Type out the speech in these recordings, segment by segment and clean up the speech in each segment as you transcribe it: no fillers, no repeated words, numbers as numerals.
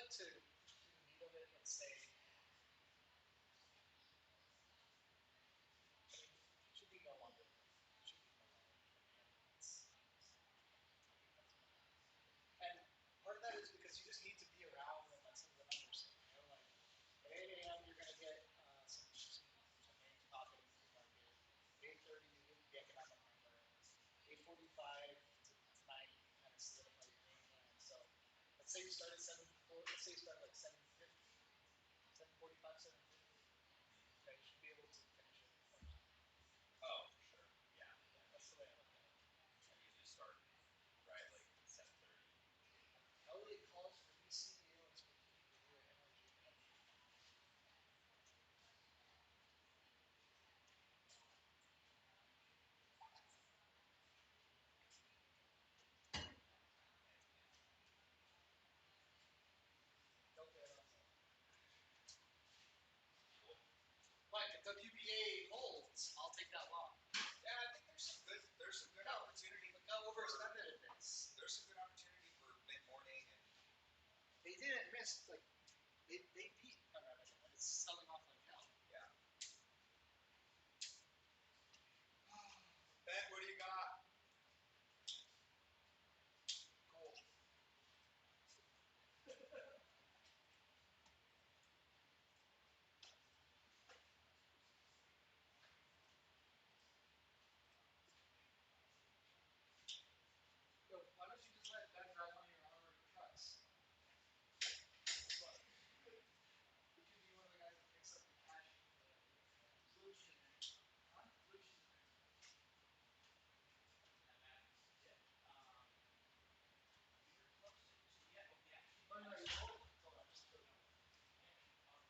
to do the meat of it, let's say, I mean, it should be no longer. It should be no longer than 20 minutes. And part of that is because you just need to be around when like some of the numbers hit. You know, like at 8 a.m. you're gonna get some names popping in the market. At 8:30 you get the economic number. 8:45 tonight you can kind of solidify your game plan. So let's say you start at 7:4. Let's say you start at like 7:50, 7:45, 7:50. Okay, you should be able to finish it before 9. Oh, for sure. Yeah. Yeah, that's the way I look at it. I usually start right like 7:30. Elliot calls for ECBO and Spokane to do an NRG cut. Don't bet on that. Cool. But if WBA holds, I'll take that long. Yeah, I think there's some good opportunity. Look how overextended it is. There's some good opportunity for mid morning and They didn't miss like they beat Colorado and it's selling off like hell. yeah. Ben, what do you got? Gold. Yo, why don't you just let Ben drive one of your armored trucks? What? He could be one of the guys that picks up the cash from the cams. Lucci in there. Huh? Lucci's in there. That matters. Yeah. You're close to. So yeah, we actually No, do no, have you some. told him. Told him. I just told No, him. we actually talked about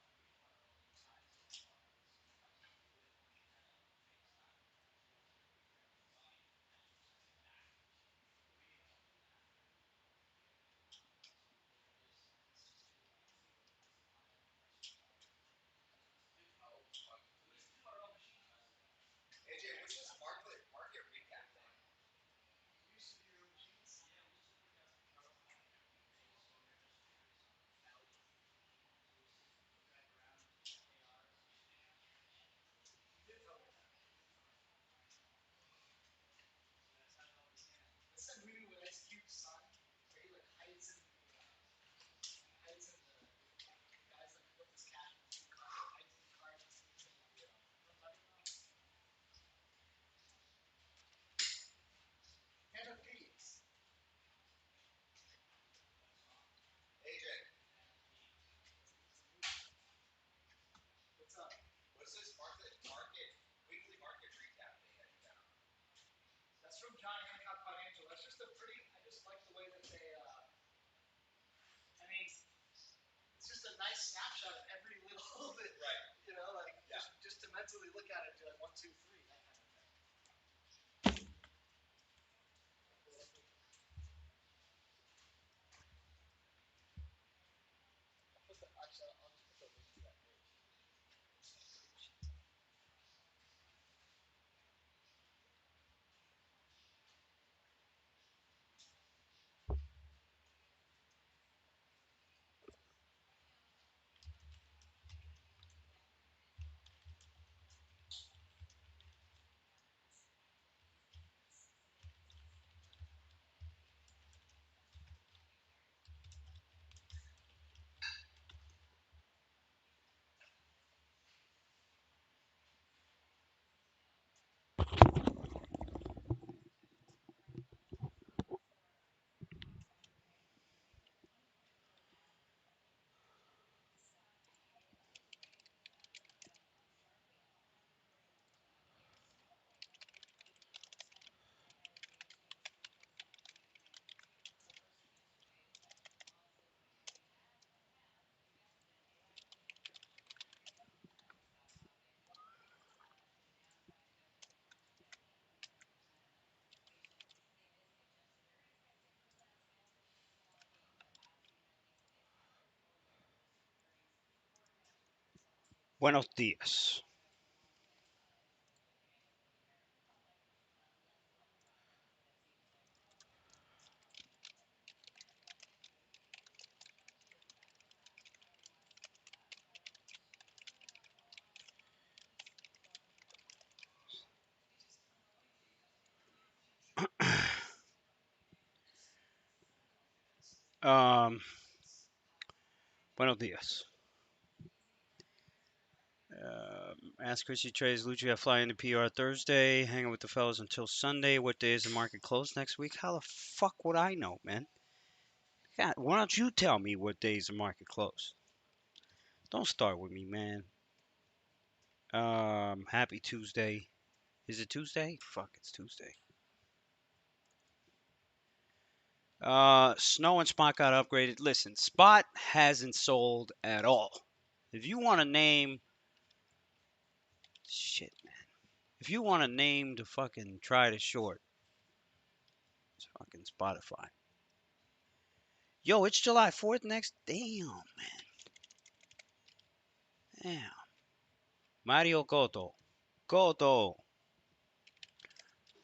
we acquire all these signs so far. So we have something with Montana based on what we do here at Lucci, and then we'll send it back. But we need help with that. So this is to find out the price per dollar. We used to do our own machines back in the day. AJ, what's this market recap thing? You used to do your own machines? Yeah, we used to forecast our own contract days, so we were just curious on value. So we used to drive around and check ARs. You did tell me that. So that's how it all began. That's that movie with Ice Cube's son, where he like hides in the the guys like put this cash in the car, hides in the car and sneaks in the you know what I'm talking about? Ten of Thieves. What song? AJ, Ten of Thieves. It's a movie. What's up? what's this weekly market recap thing that you got? That's from John Hancock Financial. That's just a pretty. I just like the way that they. I mean, it's just a nice snapshot of every little bit. Right. You know, like Yeah. just to mentally look at it and be like 1, 2, 3, that kind of thing. I'll just put the link to that page. Buenos días. Um, buenos dias. Ask Chrissy trades Lucci. I fly into PR Thursday, hanging with the fellas until Sunday. What day is the market close next week? How the fuck would I know, man? God, why don't you tell me what days the market close? Don't start with me, man. Happy Tuesday. Is it Tuesday? Fuck, it's Tuesday. Snow and Spot got upgraded. Listen, Spot hasn't sold at all. If you want to name shit, man. If you want to name the fucking try to short, it's fucking Spotify. Yo, it's July 4th next. Damn, damn. Mario Cotto. Cotto.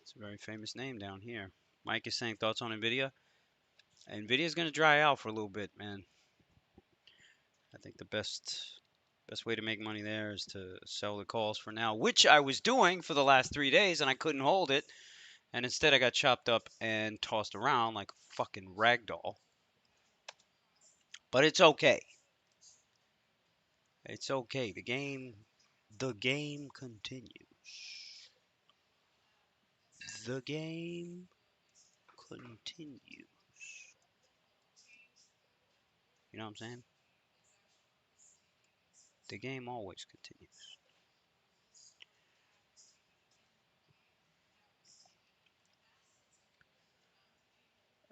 It's a very famous name down here. Mike is saying thoughts on Nvidia. Nvidia's gonna dry out for a little bit, man. I think the best way to make money there is to sell the calls for now, which I was doing for the last 3 days and I couldn't hold it. And instead I got chopped up and tossed around like a fucking ragdoll. But it's okay. It's okay. The game continues. The game continues. You know what I'm saying? The game always continues.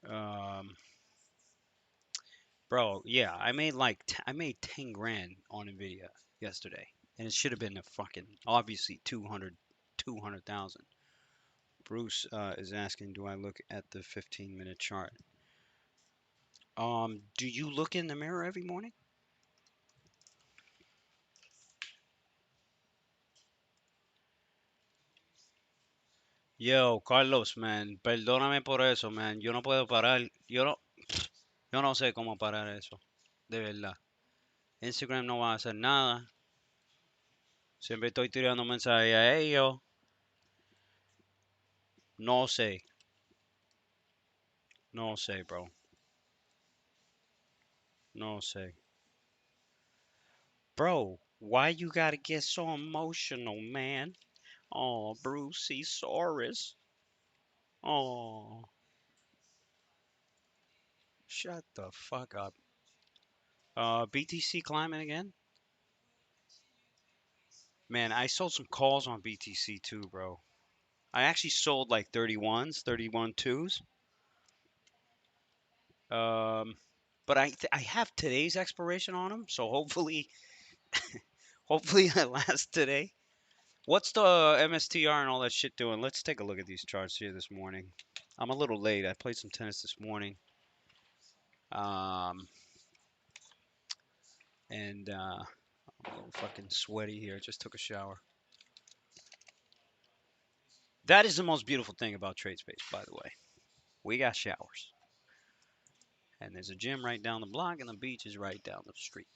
Um, bro, yeah, I made 10 grand on Nvidia yesterday, and it should have been a fucking obviously 200,000. Bruce is asking, do I look at the 15-minute chart? Do you look in the mirror every morning? Yo, Carlos, man, perdóname por eso, man. Yo no puedo parar. Yo no sé cómo parar eso. De verdad. Instagram no va a hacer nada. Siempre estoy tirando mensajes a ellos. No sé. No sé, bro. No sé. Bro, why you gotta get so emotional, man? Oh, Brucey Saurus. Oh, shut the fuck up. BTC climbing again? Man, I sold some calls on BTC too, bro. I actually sold like 31s, 31 twos. Um, but I have today's expiration on them, so hopefully I last today. What's the MSTR and all that shit doing? Let's take a look at these charts here this morning. I'm a little late. I played some tennis this morning. Um, and I'm a little fucking sweaty here. Just took a shower. That is the most beautiful thing about TradeSpace, by the way. We got showers. And there's a gym right down the block, and the beach is right down the street.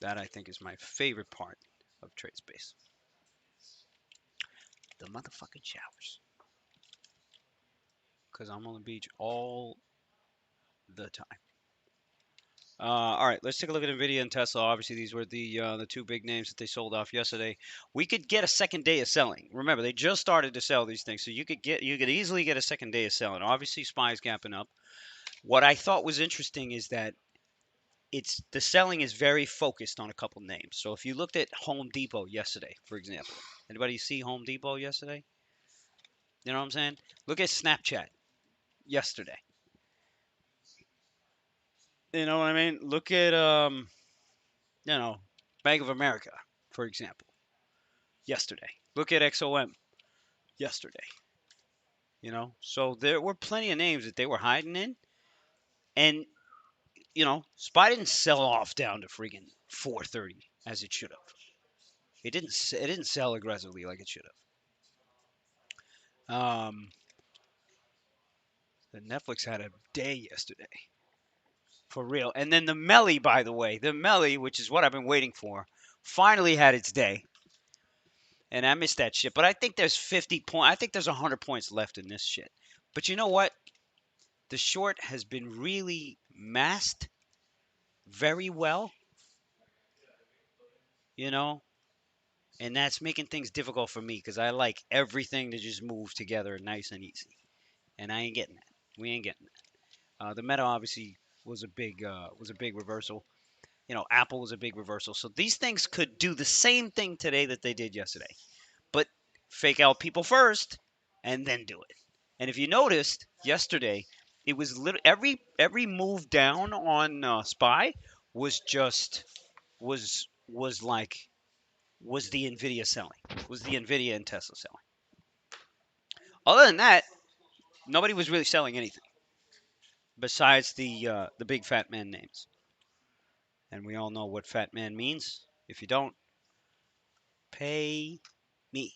That I think is my favorite part of TradeSpace. The motherfucking showers. Because I'm on the beach all the time. All right, let's take a look at Nvidia and Tesla. Obviously, these were the two big names that they sold off yesterday. We could get a second day of selling. Remember, they just started to sell these things, so you could easily get a second day of selling. Obviously, SPY's gapping up. What I thought was interesting is that it's the selling is very focused on a couple names. So if you looked at Home Depot yesterday, for example, anybody see Home Depot yesterday? You know what I'm saying? Look at Snapchat yesterday. You know what I mean? Look at Bank of America, for example, yesterday. Look at XOM yesterday. So there were plenty of names that they were hiding in, and SPY didn't sell off down to freaking 430 as it should have. It didn't sell aggressively like it should have. The Netflix had a day yesterday, for real. And then the Melly, by the way, which is what I've been waiting for, finally had its day. And I missed that shit. But I think there's 50 points. I think there's 100 points left in this shit. But you know what? the short has been really masked very well, you know, and that's making things difficult for me because I like everything to just move together nice and easy, and I ain't getting that. We ain't getting that. The meta obviously was a big reversal. Apple was a big reversal. So these things could do the same thing today that they did yesterday, but fake out people first and then do it. And if you noticed yesterday, it was every move down on Spy was just was like was the Nvidia selling, was the Nvidia and Tesla selling. Other than that, nobody was really selling anything besides the big fat man names. And we all know what fat man means. If you don't, pay me,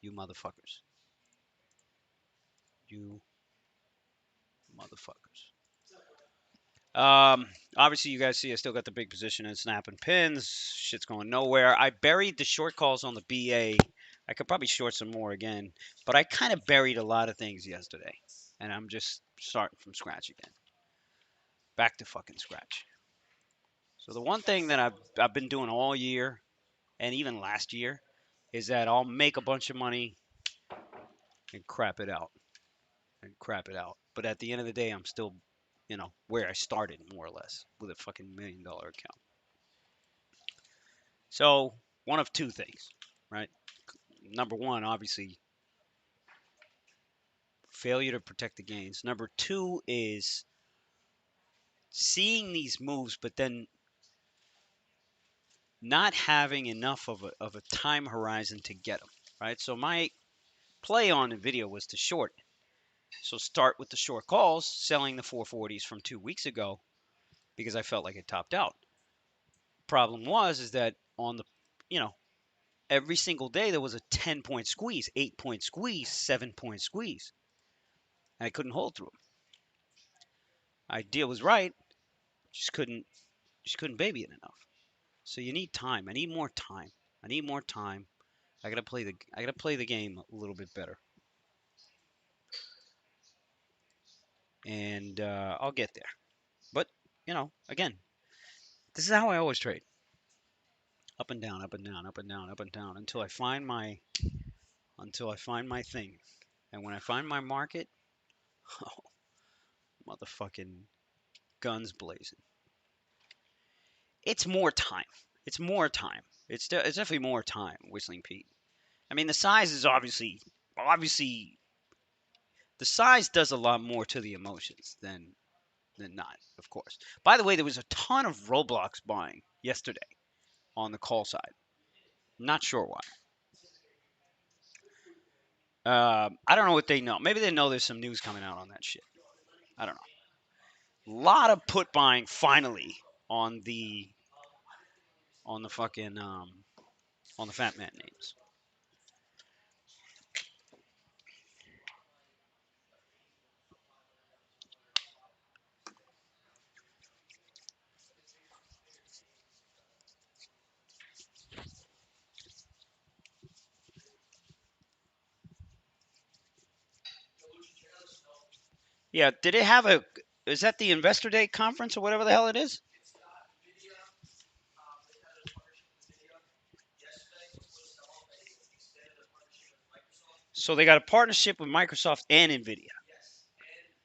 you motherfuckers. You motherfuckers. Obviously, you guys see I still got the big position in snap and pins. Shit's going nowhere. I buried the short calls on the BA. I could probably short some more again, but I kind of buried a lot of things yesterday, and I'm just starting from scratch again. Back to fucking scratch. So the one thing that I've been doing all year and even last year is that I'll make a bunch of money and crap it out and crap it out. But at the end of the day, I'm still, where I started more or less with a fucking $1 million account. So one of two things, right? Number one, obviously, failure to protect the gains. Number two is seeing these moves, but then not having enough of a time horizon to get them, right? So my play on the video was to short. So start with the short calls, selling the 440s from 2 weeks ago because I felt like it topped out. Problem was is that on the, you know, every single day there was a 10-point squeeze, 8-point squeeze, 7-point squeeze, and I couldn't hold through them. Idea was right, just couldn't baby it enough. So you need time. I need more time. I need more time. I gotta play the game a little bit better, and I'll get there. But again, this is how I always trade: up and down, up and down, up and down, up and down, until I find my thing. And when I find my market, oh, motherfucking guns blazing. It's more time. It's more time. It's definitely more time. Whistling Pete. I mean, the size is obviously the size does a lot more to the emotions than not, of course. By the way, there was a ton of Roblox buying yesterday on the call side. Not sure why. I don't know what they know. Maybe they know there's some news coming out on that shit. I don't know. A lot of put buying finally on the fucking on the fat man names. Yeah, did it have a? Is that the Investor Day conference or whatever the hell it is? It's not Nvidia. They had a partnership with Nvidia. Yesterday was supposed to off extended a partnership with Microsoft. So they got a partnership with Microsoft and Nvidia. Yes, and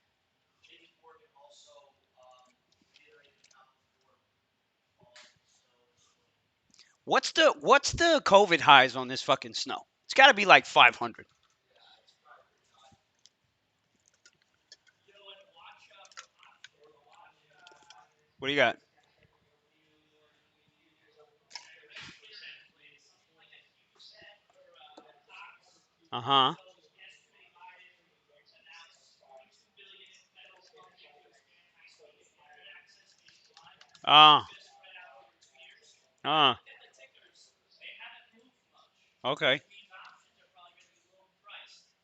JP Morgan also reiterated the outlook for snow. What's the COVID highs on this fucking snow? It's got to be like 500. Yeah, it's probably pretty high. You know what? Watch or watch. What do you got? Something like that huge set for stocks. Uh huh. So yesterday Biden announced 42 billion in federal funding to expand high-speed internet access nationwide. Ah. It's going to spread out over 2 years. Ah. And the tickers, they haven't moved much, Okay. which means options are probably going to be low priced.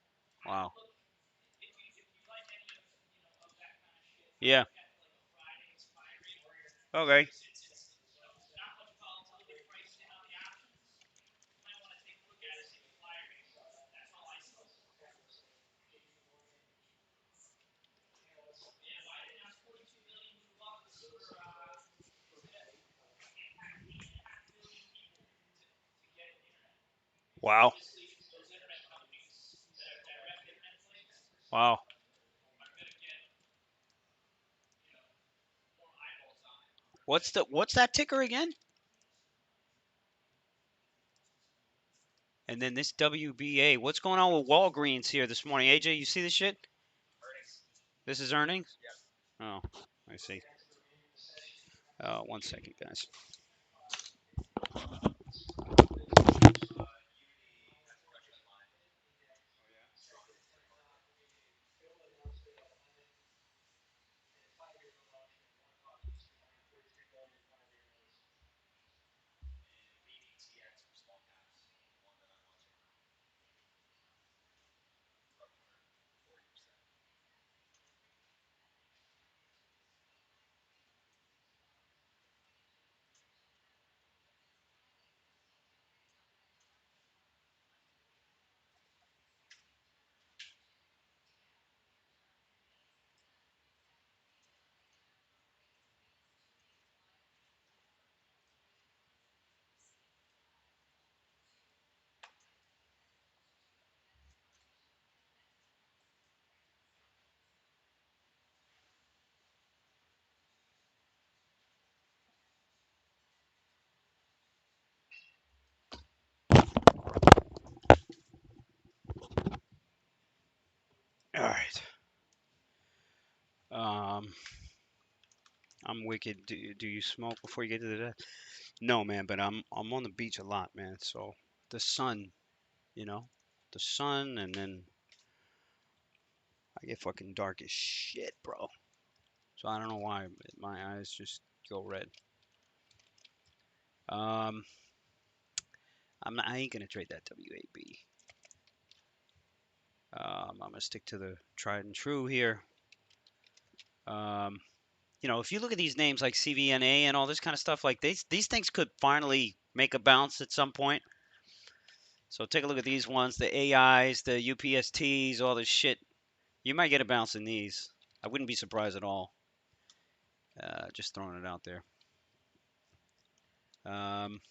I Wow. would look if you like any of that kind of shit. I Yeah. would look at like a Friday expiry Okay. because it's not much volatility priced in on the options. You might want to take a look at it, see the flyer maybe. That's all I saw. Wow. Wow. What's that ticker again? And then this WBA. What's going on with Walgreens here this morning? AJ, you see this shit? Earnings. This is earnings? Yep. Oh, I see. 1 second, guys. BDTX for small caps. One that I'm watching. Up 40%. All right. Um, I'm wicked. Do you smoke before you get to the desk? No, man. But I'm on the beach a lot, man. So the sun, you know, the sun, and then I get fucking dark as shit, bro. So I don't know why but my eyes just go red. Um, I ain't gonna trade that WAB. I'm gonna stick to the tried and true here. Um, if you look at these names like CVNA and all this kind of stuff, like these things could finally make a bounce at some point. So take a look at these ones, the AIs, the UPSTs, all this shit. You might get a bounce in these. I wouldn't be surprised at all. Just throwing it out there. Um,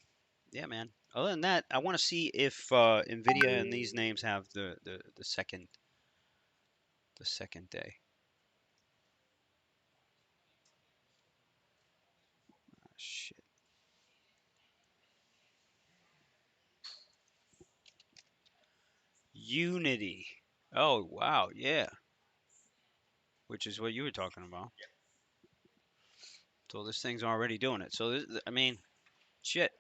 yeah, man. Other than that, I want to see if Nvidia and these names have the second day. Ah, shit. Unity. Oh wow, yeah. Which is what you were talking about. Yep. So this thing's already doing it. So I mean, shit.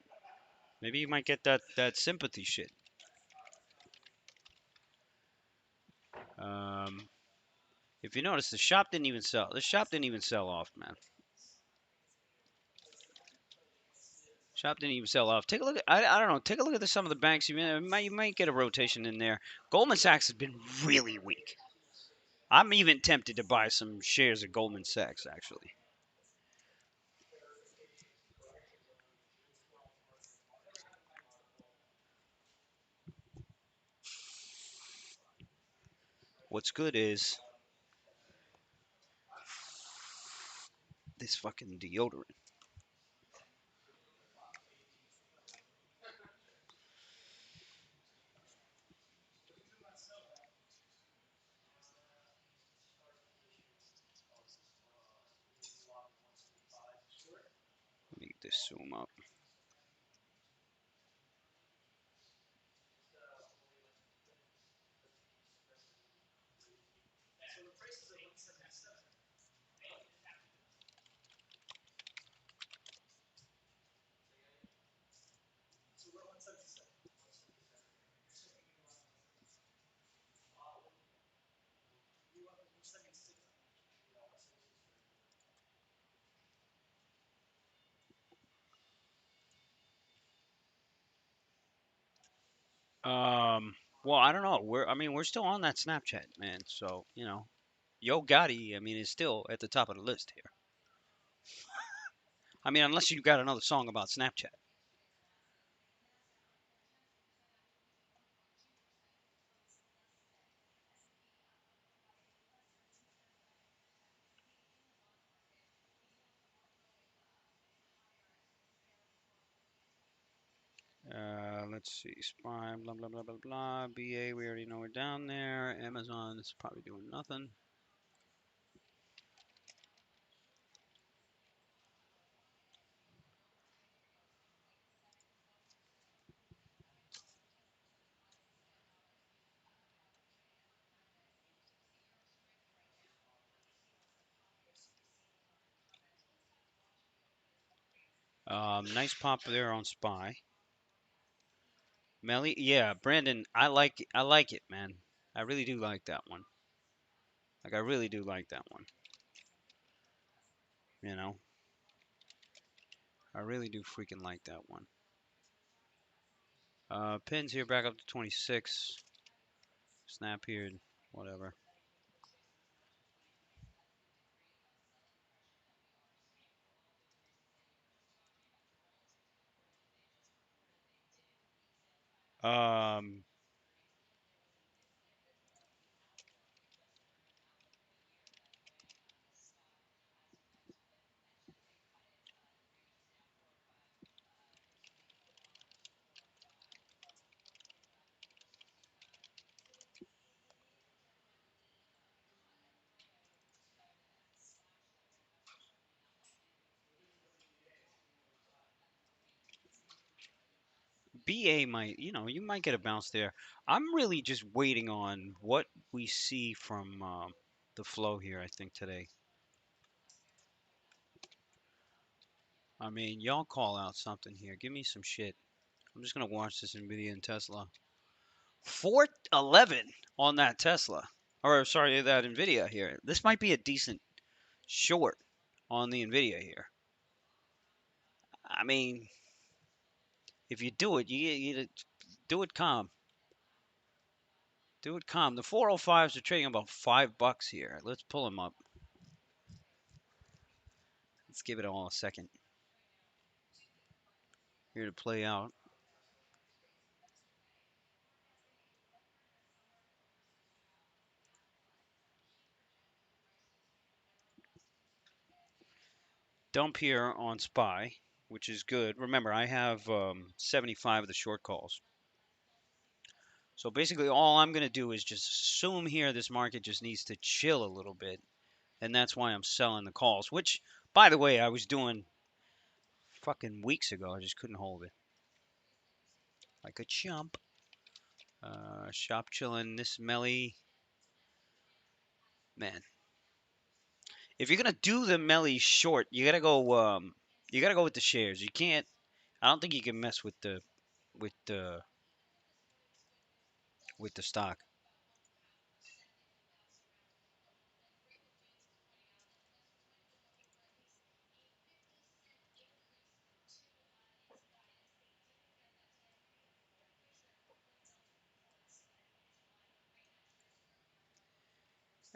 Maybe you might get that sympathy shit. Um, if you notice, the shop didn't even sell. The shop didn't even sell off, man. Shop didn't even sell off. Take a look at I don't know. Take a look at some of the banks. You might get a rotation in there. Goldman Sachs has been really weak. I'm even tempted to buy some shares of Goldman Sachs actually. What's good is this fucking deodorant. Let me get this zoom up. Well, I don't know. We're still on that Snapchat, man. So Yo Gotti, is still at the top of the list here. Unless you got another song about Snapchat. Let's see. Spy, blah, blah, blah, blah, blah. BA, we already know we're down there. Amazon is probably doing nothing. Nice pop there on Spy. Melly, yeah, Brandon, I like it, man. I really do like that one. Like I really do like that one. You know, I really do freaking like that one. Pins here back up to 26. Snap here, whatever. Um, BA might, you might get a bounce there. I'm really just waiting on what we see from the flow here, I think, today. I mean, y'all call out something here. Give me some shit. I'm just going to watch this NVIDIA and Tesla. 411 on that Tesla. Or, sorry, that NVIDIA here. This might be a decent short on the NVIDIA here. I mean, if you do it, you do it calm. Do it calm. The 405s are trading about $5 here. Let's pull them up. Let's give it all a second here to play out. Dump here on SPY, which is good. Remember, I have 75 of the short calls. So basically, all I'm going to do is just assume here this market just needs to chill a little bit. And that's why I'm selling the calls, which, by the way, I was doing fucking weeks ago. I just couldn't hold it. Like a chump. Shop chilling. This Melly. Man. If you're going to do the Melly short, you got to go. You got to go with the shares. You can't. I don't think you can mess with with the the stock.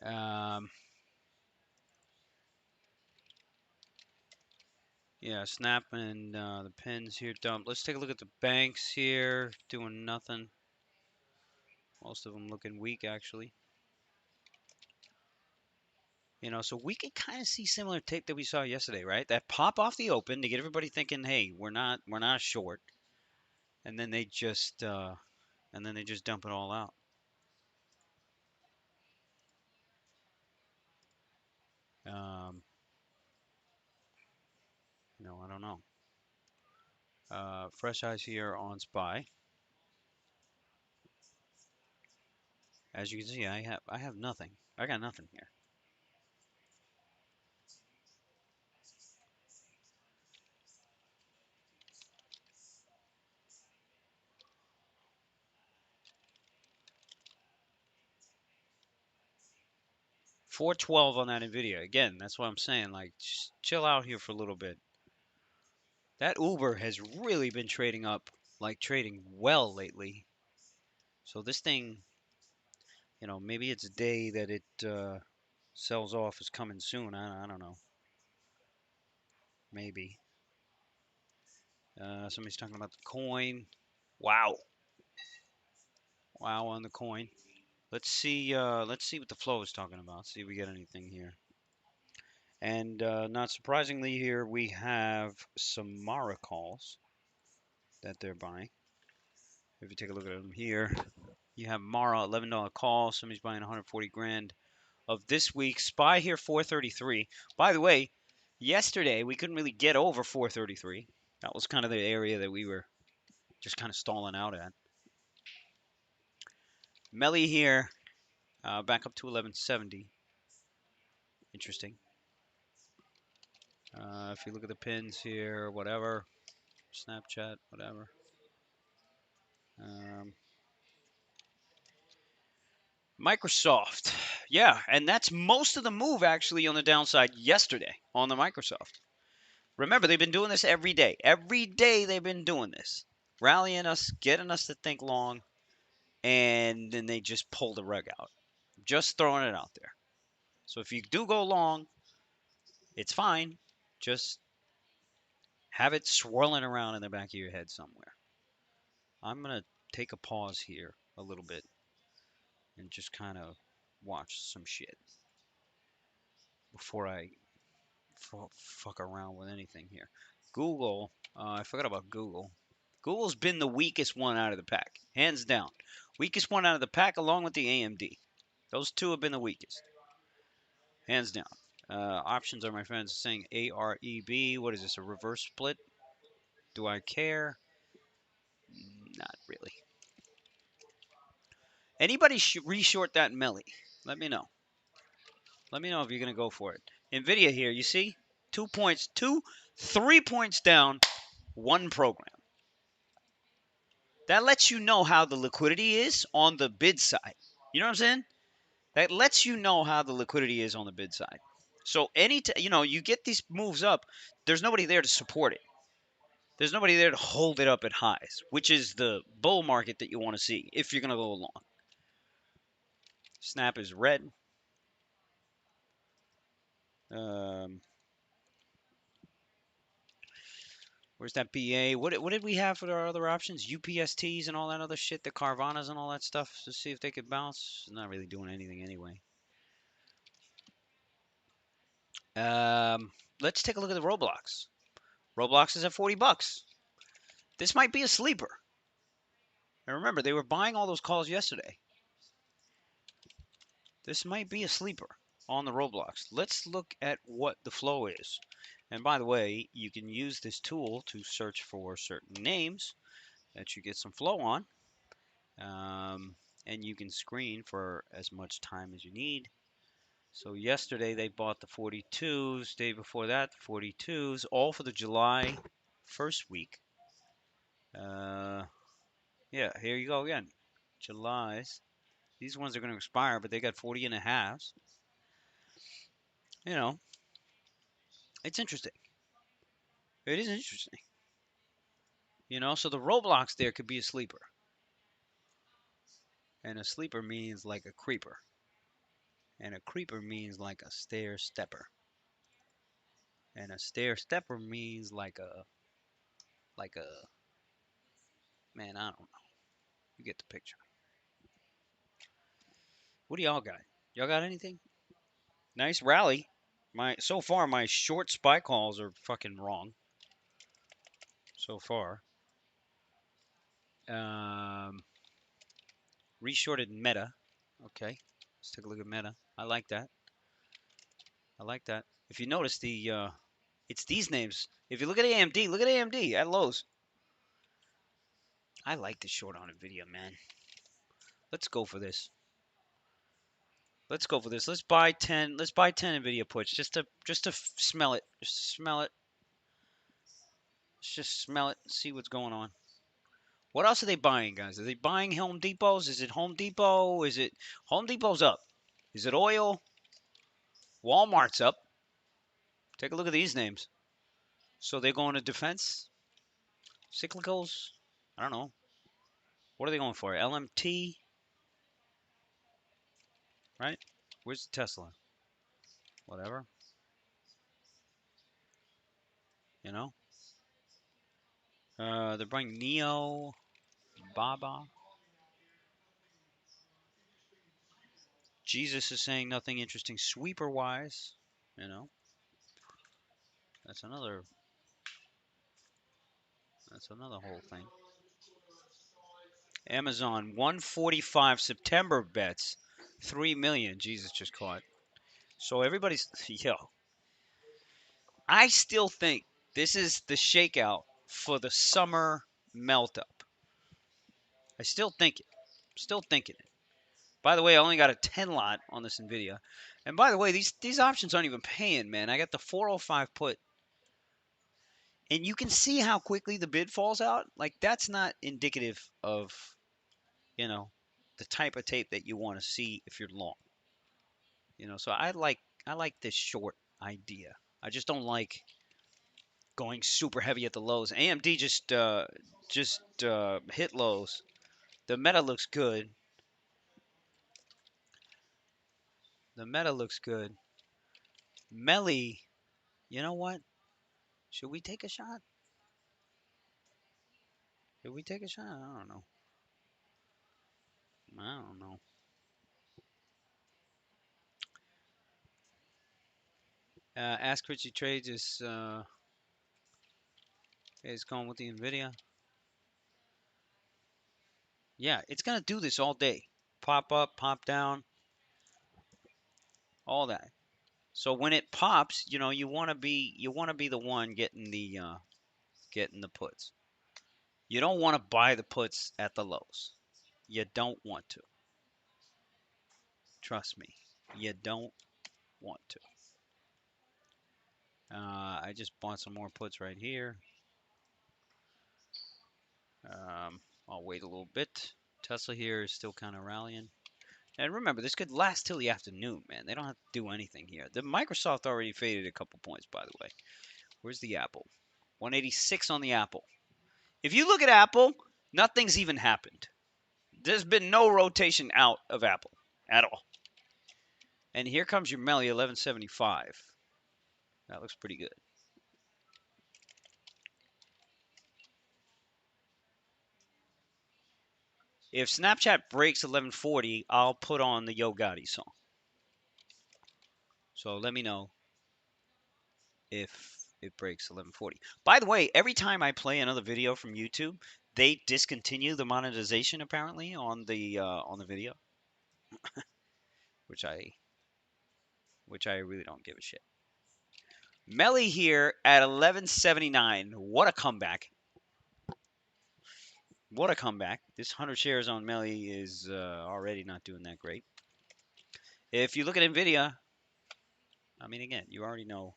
Um, yeah, Snap and the pins here dump. Let's take a look at the banks here. Doing nothing. Most of them looking weak, actually. So we can kind of see similar tape that we saw yesterday, right? That pop off the open to get everybody thinking, "Hey, we're not short," and then they just dump it all out. Um, I don't know. Fresh eyes here on Spy. As you can see, I have nothing. I got nothing here. 412 on that Nvidia. Again, that's what I'm saying. Like, just chill out here for a little bit. That Uber has really been trading up, like trading well lately. So this thing, maybe it's a day that it sells off is coming soon. I don't know. Maybe. Somebody's talking about the coin. Wow. Wow on the coin. Let's see. Let's see what the flow is talking about. See if we get anything here. And not surprisingly, here we have some Mara calls that they're buying. If you take a look at them here, you have Mara $11 call. Somebody's buying 140 grand of this week. Spy here 433. By the way, yesterday we couldn't really get over 433. That was kind of the area that we were just kind of stalling out at. Melly here, back up to 1170. Interesting. If you look at the pins here, whatever, Snapchat, whatever. Um, Microsoft. Yeah, and that's most of the move actually on the downside yesterday on the Microsoft. Remember, they've been doing this every day. Every day they've been doing this. Rallying us, getting us to think long, and then they just pull the rug out. Just throwing it out there. So if you do go long, it's fine. Just have it swirling around in the back of your head somewhere. I'm going to take a pause here a little bit and just kind of watch some shit before I fuck around with anything here. Google, I forgot about Google. Google's been the weakest one out of the pack, hands down. Weakest one out of the pack, along with the AMD. Those two have been the weakest, hands down. Options are my friends saying AREB. What is this? A reverse split? Do I care? Not really. Anybody reshort that Melly? Let me know. Let me know if you're gonna go for it. Nvidia here, you see, 2 points, 3 points down, one program. That lets you know how the liquidity is on the bid side. You know what I'm saying? That lets you know how the liquidity is on the bid side. So you get these moves up, there's nobody there to support it. There's nobody there to hold it up at highs, which is the bull market that you want to see if you're going to go long. Snap is red. Um, where's that BA? What did we have for our other options? UPSTs and all that other shit, the Carvanas and all that stuff to see if they could bounce. Not really doing anything anyway. Um, let's take a look at the Roblox. Roblox is at 40 bucks. This might be a sleeper. And remember, they were buying all those calls yesterday. This might be a sleeper on the Roblox. Let's look at what the flow is. And by the way, you can use this tool to search for certain names that you get some flow on. And you can screen for as much time as you need. So yesterday they bought the 42s, day before that the 42s, all for the July first week. Yeah, here you go again. July's. These ones are going to expire, but they got 40 and a halves. You know, it's interesting. It is interesting. So the Roblox there could be a sleeper. And a sleeper means like a creeper. And a creeper means like a stair stepper. And a stair stepper means like a man, I don't know. You get the picture. What do y'all got? Y'all got anything? Nice rally. So far my short spy calls are fucking wrong. So far. Reshorted Meta. Okay. Let's take a look at Meta. I like that. I like that. If you notice it's these names. If you look at AMD, look at AMD at lows. I like the short on Nvidia, man. Let's go for this. Let's go for this. Let's buy 10. Let's buy 10 Nvidia puts just to smell it. Just smell it. Let's just smell it. See what's going on. What else are they buying, guys? Are they buying Home Depots? Is it Home Depot? Is it Home Depot's up? Is it oil? Walmart's up. Take a look at these names. So they're going to defense, cyclicals. I don't know. What are they going for? LMT, right? Where's Tesla? Whatever. You know. They're buying Neo, Baba. Jesus is saying nothing interesting sweeper wise. You know. That's another. That's another whole thing. Amazon 145 September bets, 3 million. Jesus just caught. So everybody's yo. I still think this is the shakeout for the summer melt up. I still think it. Still thinking it. By the way, I only got a 10 lot on this Nvidia. And by the way, these options aren't even paying, man. I got the 405 put, and you can see how quickly the bid falls out. Like that's not indicative of, you know, the type of tape that you want to see if you're long. So I like this short idea. I just don't like going super heavy at the lows. AMD just hit lows. The meta looks good. The meta looks good. Melly, you know what? Should we take a shot? Should we take a shot? I don't know. I don't know. Ask Richie Trades is going with the Nvidia. Yeah, it's gonna do this all day. Pop up, pop down, all that. So when it pops, you want to be the one getting the puts. You don't want to buy the puts at the lows. You don't want to. Trust me, you don't want to. I just bought some more puts right here. I'll wait a little bit. Tesla here is still kind of rallying. And remember, this could last till the afternoon, man. They don't have to do anything here. The Microsoft already faded a couple points, by the way. Where's the Apple? 186 on the Apple. If you look at Apple, nothing's even happened. There's been no rotation out of Apple at all. And here comes your Melly 1175. That looks pretty good. If Snapchat breaks 1140, I'll put on the Yo Gotti song. So let me know if it breaks 1140. By the way, every time I play another video from YouTube, they discontinue the monetization apparently on the video, which I really don't give a shit. Melly here at 1179. What a comeback! What a comeback! This 100 shares on Melly is already not doing that great. If you look at Nvidia, I mean, again, you already know.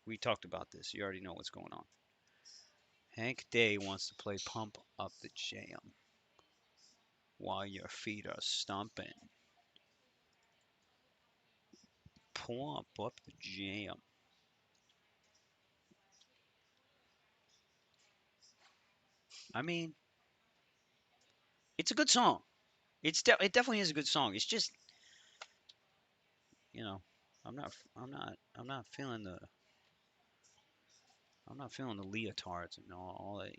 We talked about this. You already know what's going on. Hank Day wants to play Pump Up the Jam while your feet are stomping. Pump up the jam. I mean, it's a good song. It definitely is a good song. It's just, you know, I'm not feeling the leotards and all that,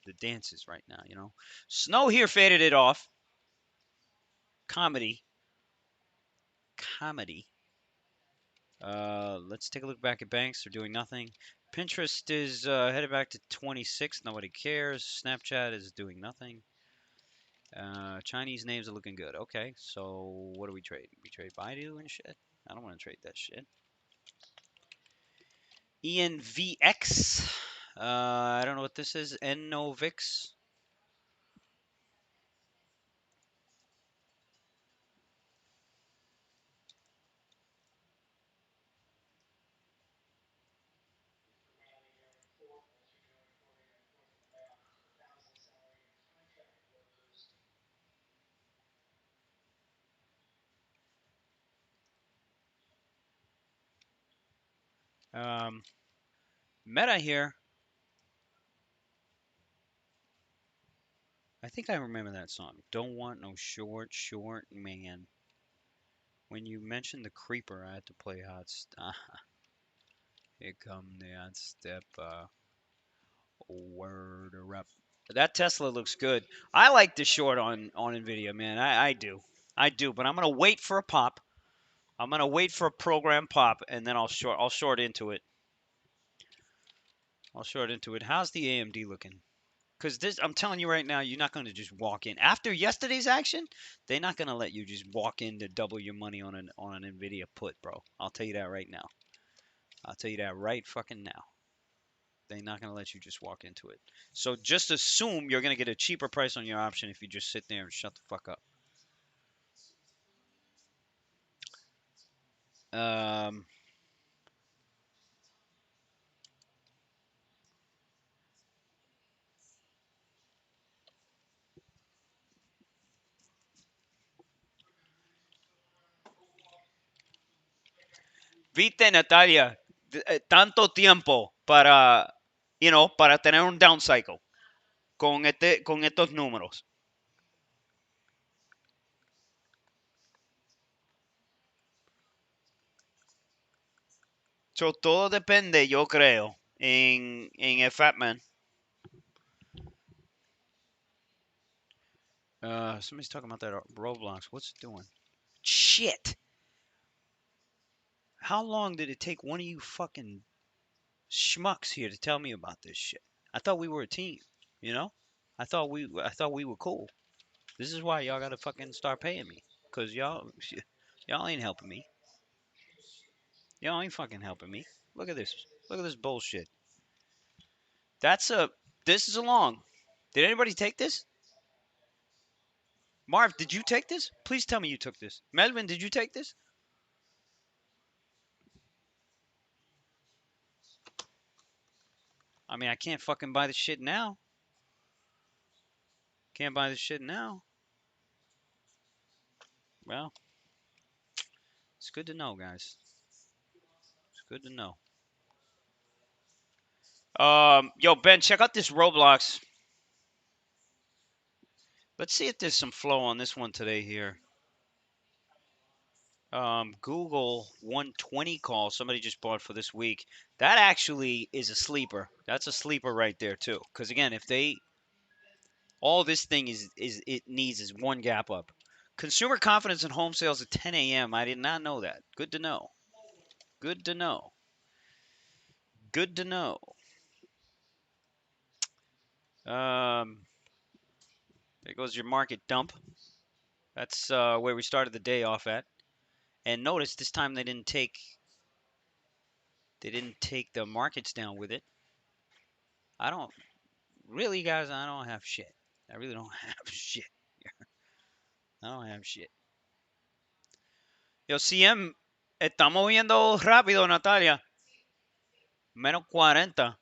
the dances right now, Snow here faded it off. Comedy. Comedy. Let's take a look back at banks. They're doing nothing. Pinterest is headed back to 26. Nobody cares. Snapchat is doing nothing. Chinese names are looking good. Okay, so what do we trade? We trade Baidu and shit? I don't want to trade that shit. ENVX. I don't know what this is. Novix. Meta here. I think I remember that song. Don't want no short man. When you mentioned the creeper, I had to play hot stuff. Here come the hot step. Word up. That Tesla looks good. I like the short on Nvidia, man. I do. I do, but I'm gonna wait for a pop. I'm gonna wait for a program pop, and then I'll short into it. I'll short into it. How's the AMD looking? Because this, I'm telling you right now, you're not going to just walk in. After yesterday's action, they're not going to let you just walk in to double your money on an Nvidia put, bro. I'll tell you that right now. I'll tell you that right fucking now. They're not going to let you just walk into it. So just assume you're going to get a cheaper price on your option if you just sit there and shut the fuck up. Um, Viste, Natalia, tanto tiempo para, para tener un down cycle con estos números. So, todo depende, yo creo, en el Fat Man. Somebody's talking about that Roblox. What's it doing? Shit! How long did it take one of you fucking schmucks here to tell me about this shit? I thought we were a team, you know? I thought we were cool. This is why y'all gotta fucking start paying me, cause y'all ain't helping me. Y'all ain't fucking helping me. Look at this. Look at this bullshit. That's a. This is a long. Did anybody take this? Marv, did you take this? Please tell me you took this. Melvin, did you take this? I mean, I can't fucking buy this shit now. Can't buy this shit now. Well, it's good to know, guys. It's good to know. Yo, Ben, check out this Roblox. Let's see if there's some flow on this one today here. Google 120 call somebody just bought for this week. That actually is a sleeper. That's a sleeper right there too. Because again, if they all this thing is it needs is one gap up. Consumer confidence in home sales at 10 a.m. I did not know that. Good to know. Good to know. Good to know. Um, there goes your market dump. That's where we started the day off at. And notice this time they didn't take the markets down with it. I don't really, guys. I don't have shit. I really don't have shit. I don't have shit. Yo, CM, estamos viendo rápido, Natalia. -40.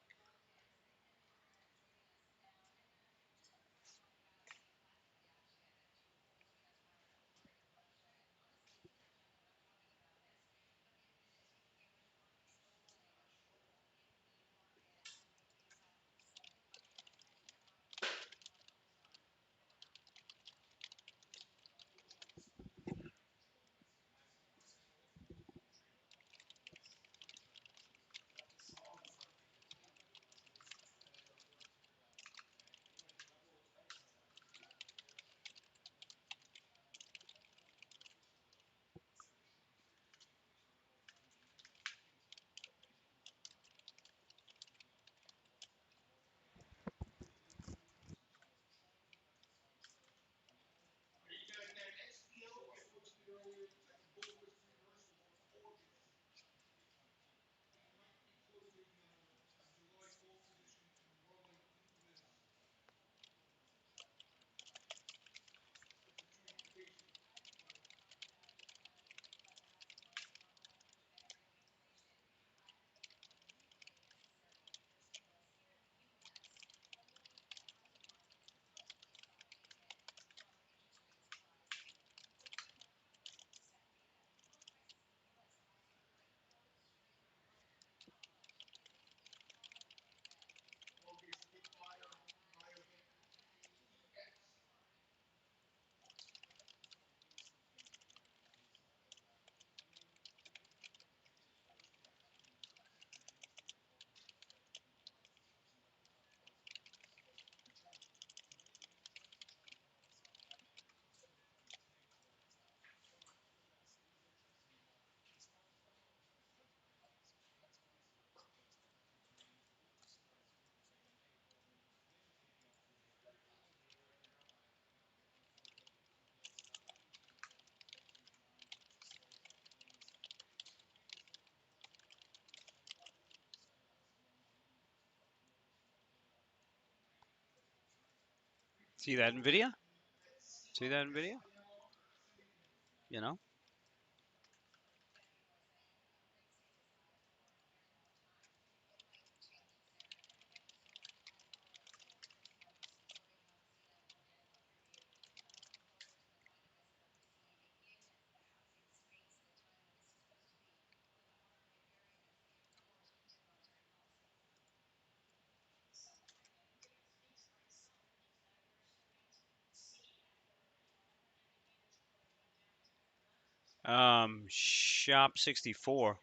See that in video? See that in video? You know? Shop 64.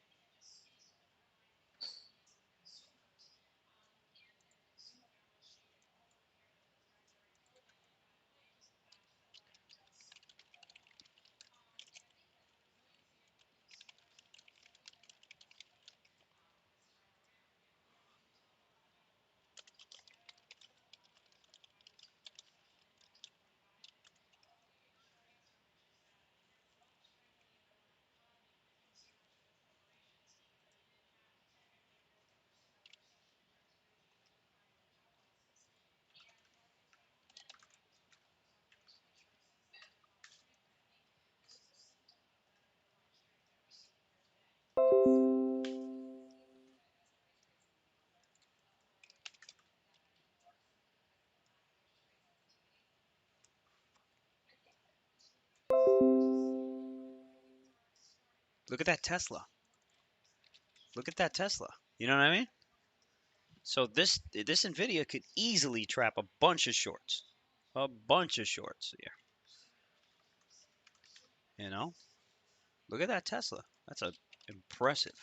Look at that Tesla. Look at that Tesla. You know what I mean? So this Nvidia could easily trap a bunch of shorts. A bunch of shorts here. You know? Look at that Tesla. That's a impressive.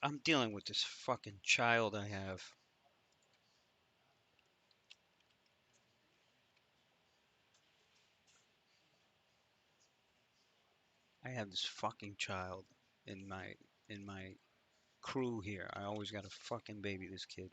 I'm dealing with this fucking child I have. I have this fucking child in my crew here. I always got to fucking baby this kid.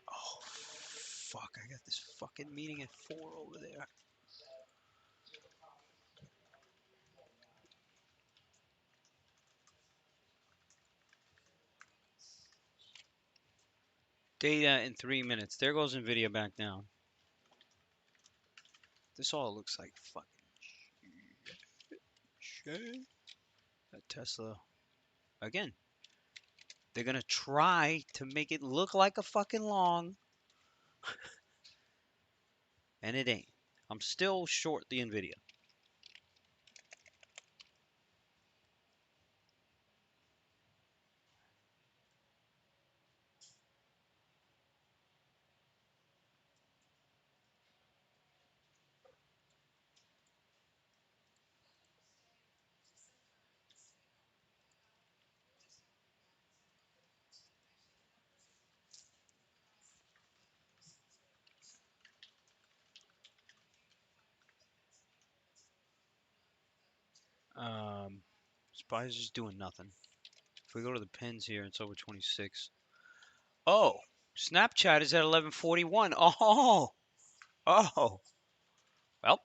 Oh fuck! I got this fucking meeting at 4 over there. Data in 3 minutes. There goes Nvidia back down. This all looks like fucking shit. That Tesla again. They're gonna try to make it look like a fucking long, and it ain't. I'm still short the Nvidia. Spy's just doing nothing. If we go to the pins here, it's over 26. Oh, Snapchat is at 11:41. Oh, oh. Well,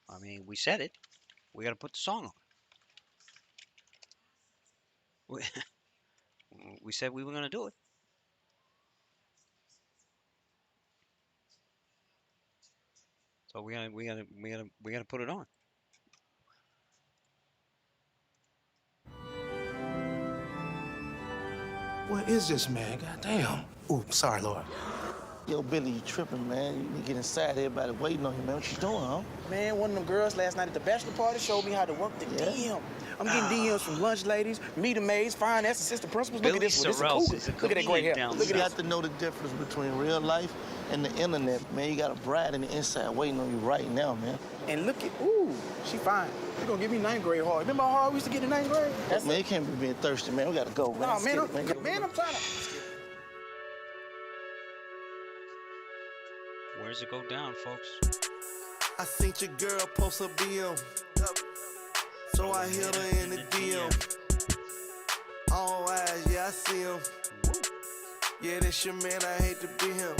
I mean, we said it. We got to put the song on. We, we said we were gonna do it. So we gotta put it on. What is this, man? Goddamn. Ooh, sorry, Lord. Yo, Billy, you tripping, man. You need to get inside. Everybody waiting on you, man. What you doing, huh? Man, one of them girls last night at the bachelor party showed me how to work the Yeah? DM. I'm getting DMs from lunch ladies, meter maids, finance assistant principals. Look Billy at this one. This is a Sorrells cougar. is a Look at that gray hair. comedian down Look You at got this. to know the difference between real life and the internet, man. You got a bride in the inside waiting on you right now, man. And look at, ooh, she fine. She gonna give me ninth grade hard. Remember how hard we used to get in ninth grade? That's man, you can't be being thirsty, man. We got to go, man. Nah, Let's man, get it, man, I'm trying to. Where's it go down, folks? I seen your girl post a BM, so I hit her in the DM. All eyes, yeah, I see him. Yeah, that's your man, I hate to be him.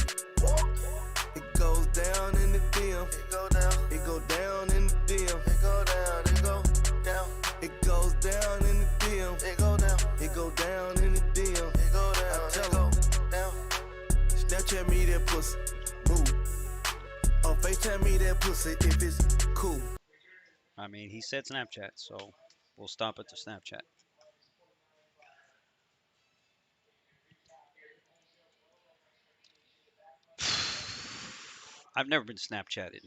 It goes down in the DM. It go down. It go down in the DM. It go down. It go down. It goes down in the DM. It go down. It go down in the DM. It go down. I tell him, down. Snapchat me that pussy. Move. Or FaceTime me that pussy if it's cool. I mean, he said Snapchat, so we'll stop at the Snapchat. I've never been Snapchatted.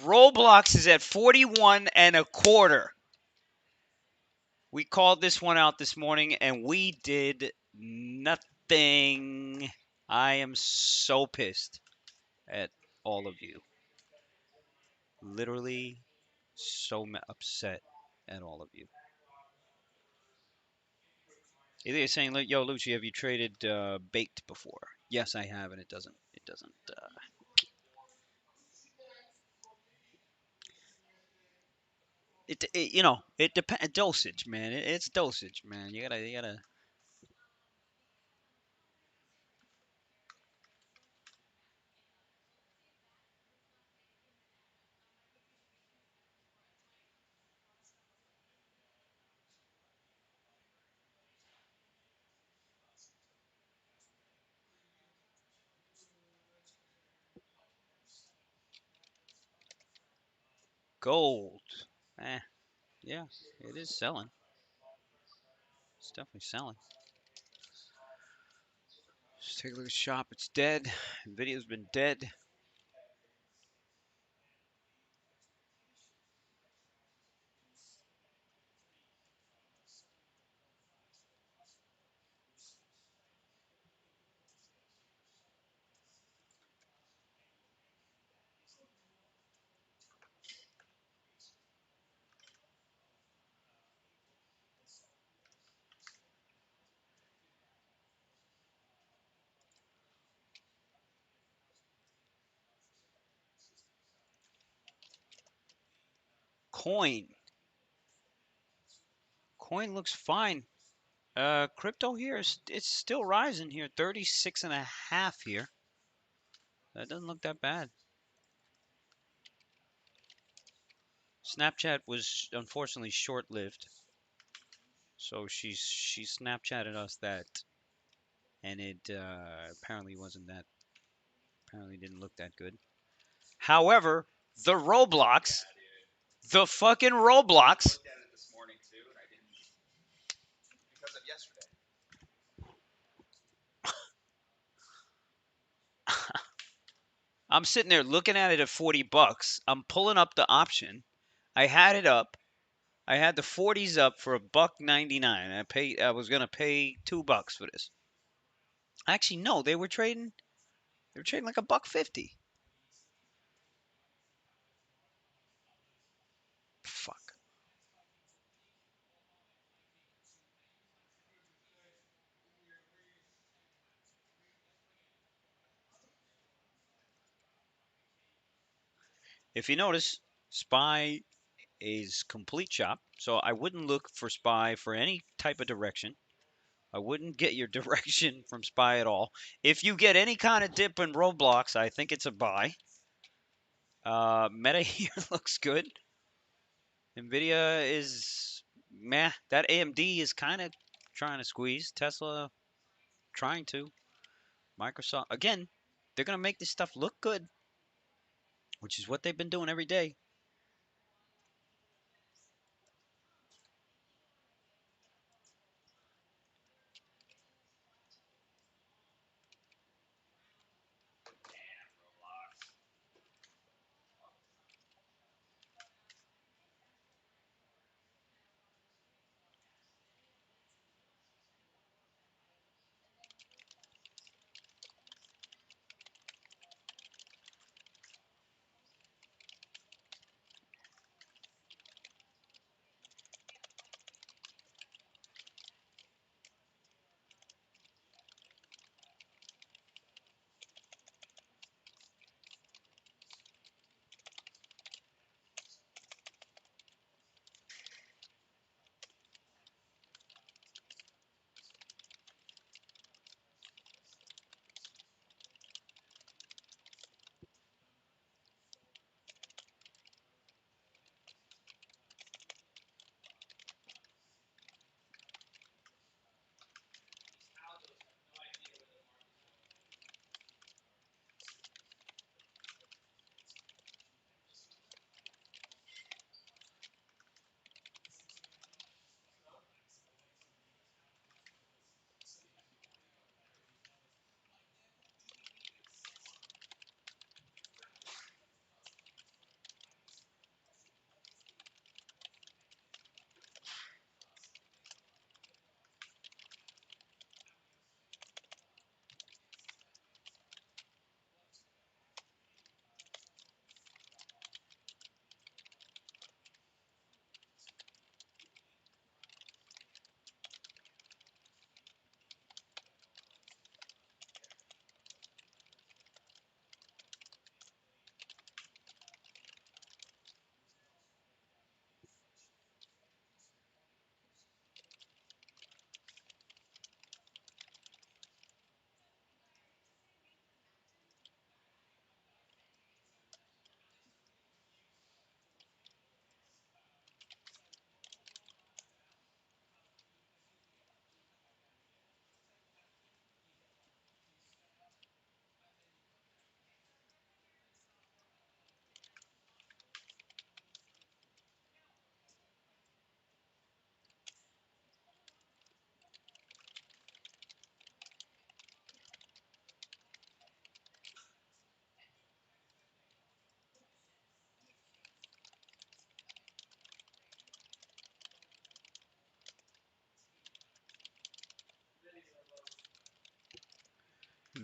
Roblox is at 41 and a quarter. We called this one out this morning and we did nothing. I am so pissed at all of you. Literally so upset at all of you. Ilya is saying, "Yo, Lucci, have you traded baked before?" Yes, I have, and it doesn't. It doesn't. You know, it depends. Dosage, man. It's dosage, man. You gotta. Gold. Eh, yeah, it is selling. It's definitely selling. Let's take a look at shop. It's dead. Nvidia's been dead. Coin. Coin looks fine. Crypto here is it's still rising here. 36 and a half here. That doesn't look that bad. Snapchat was unfortunately short-lived. So she Snapchatted us that, and it apparently wasn't that. Apparently didn't look that good. However, the Roblox, the fucking Roblox. I looked at it this morning too, and I didn't because of yesterday. I'm sitting there looking at it at 40 bucks. I'm pulling up the option. I had it up. I had the 40s up for $1.99. I was gonna pay $2 for this. Actually, no, they were trading. They were trading like $1.50. Fuck. If you notice, SPY is complete shop. So I wouldn't look for SPY for any type of direction. I wouldn't get your direction from SPY at all. If you get any kind of dip in Roblox, I think it's a buy. Meta here looks good. Nvidia is meh. That AMD is kind of trying to squeeze. Tesla trying to. Microsoft again. They're gonna make this stuff look good, which is what they've been doing every day.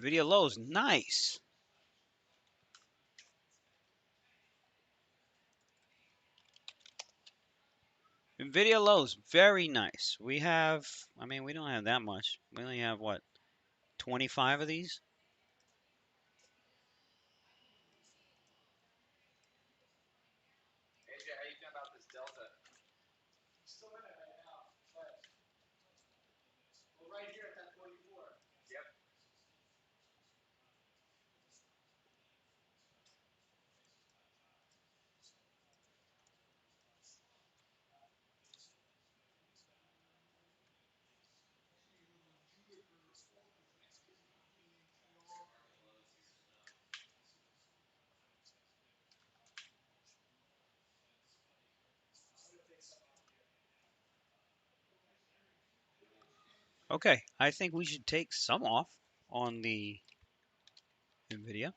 Video lows, nice. Nvidia lows, very nice. We have, I mean, we don't have that much. We only have what, 25 of these? AJ, how you feel about this Delta? Still in it right now, but we're right here at that 44. Yep. Okay, I think we should take some off on the Nvidia.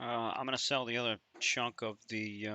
I'm gonna sell the other chunk of the.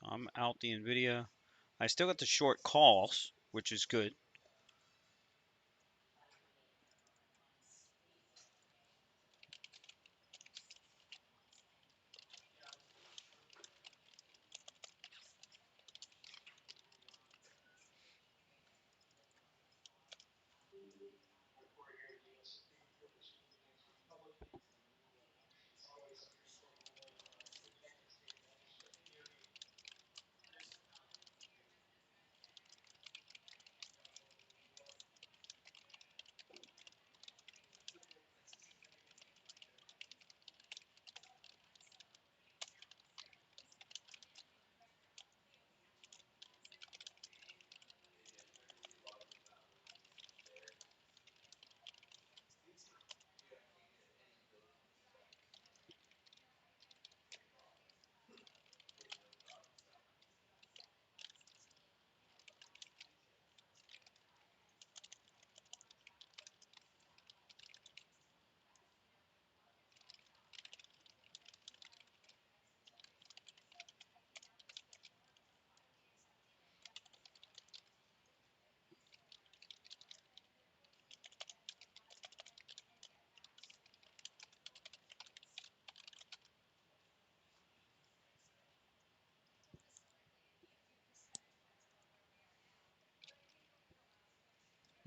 So I'm out the Nvidia. I still got the short calls, which is good.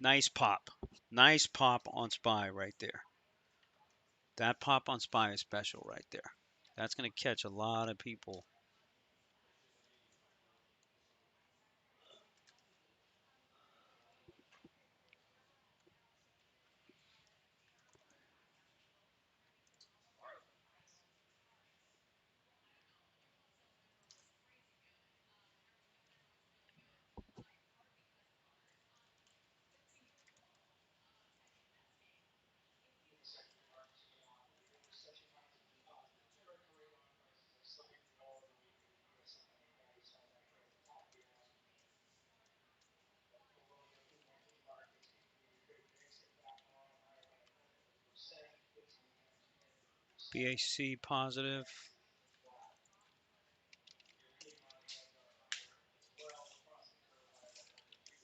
Nice pop. Nice pop on SPY right there. That pop on SPY is special right there. That's going to catch a lot of people. BAC positive.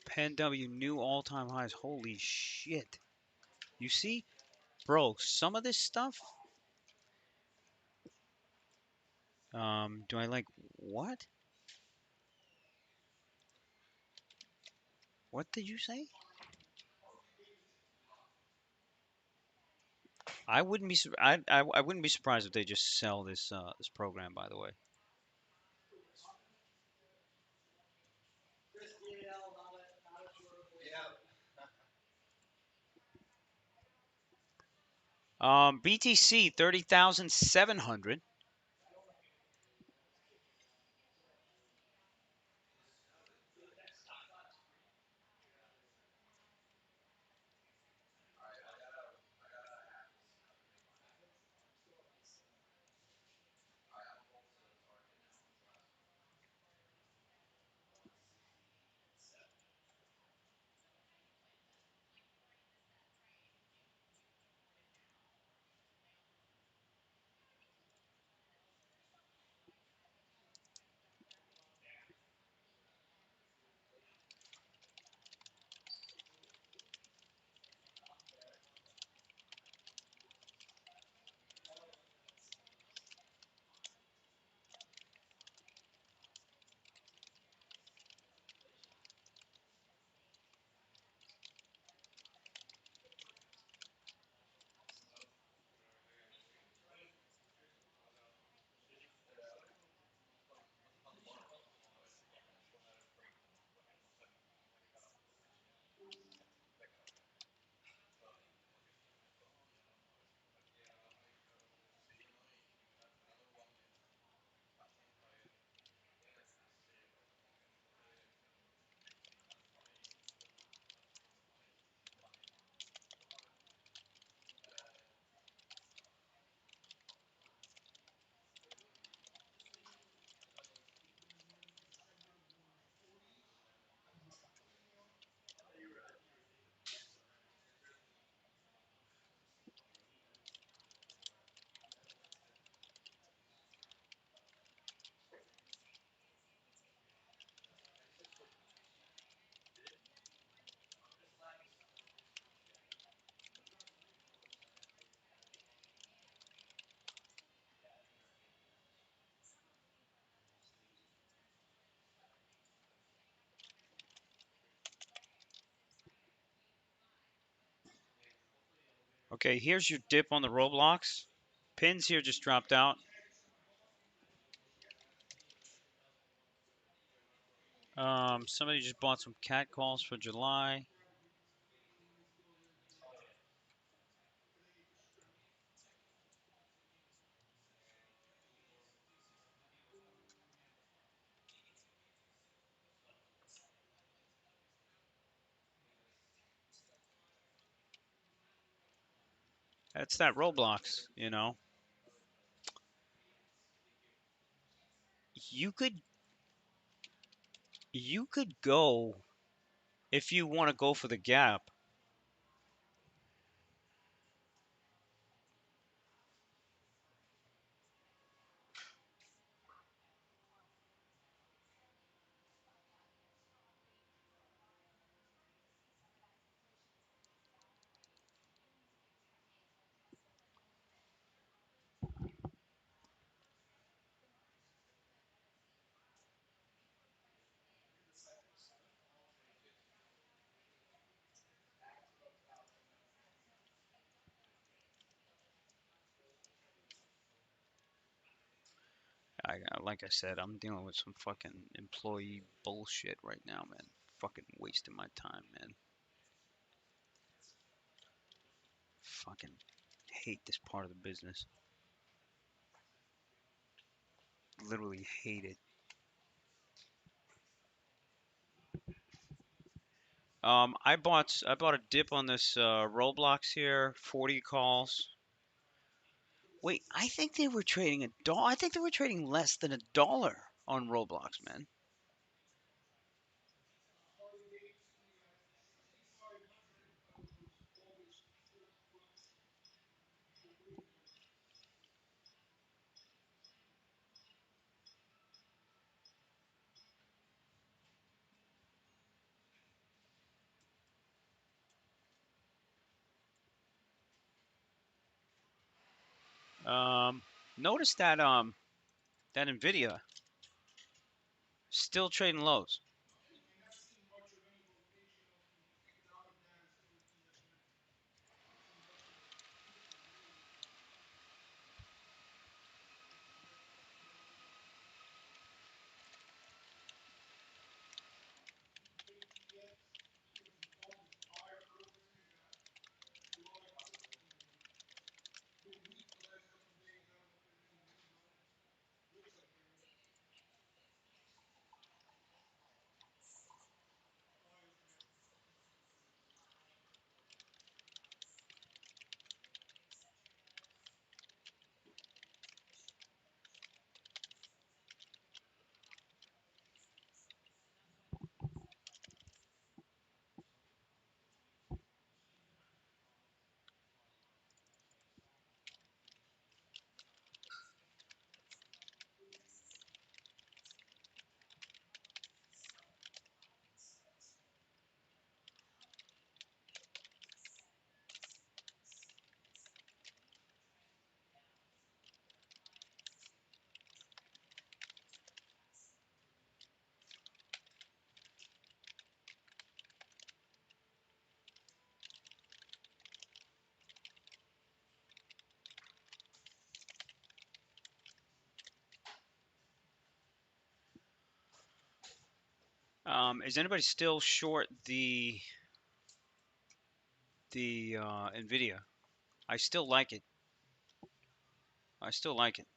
Pen W new all-time highs. Holy shit. You see? Bro, some of this stuff. Do I like what? What did you say? I wouldn't be I wouldn't be surprised if they just sell this program, by the way. BTC 30,700. Okay, here's your dip on the Roblox. Pins here just dropped out. Somebody just bought some cat calls for July. That's that Roblox, you know. You could you could go if you want to go for the gap. Like I said, I'm dealing with some fucking employee bullshit right now, man. Fucking wasting my time, man. Fucking hate this part of the business. Literally hate it. I bought a dip on this Roblox here, 40 calls. Wait, I think they were trading a dollar. I think they were trading less than $1 on Roblox, man. Um, Notice that Nvidia still trading lows. Is anybody still short the Nvidia? I still like it. I still like it.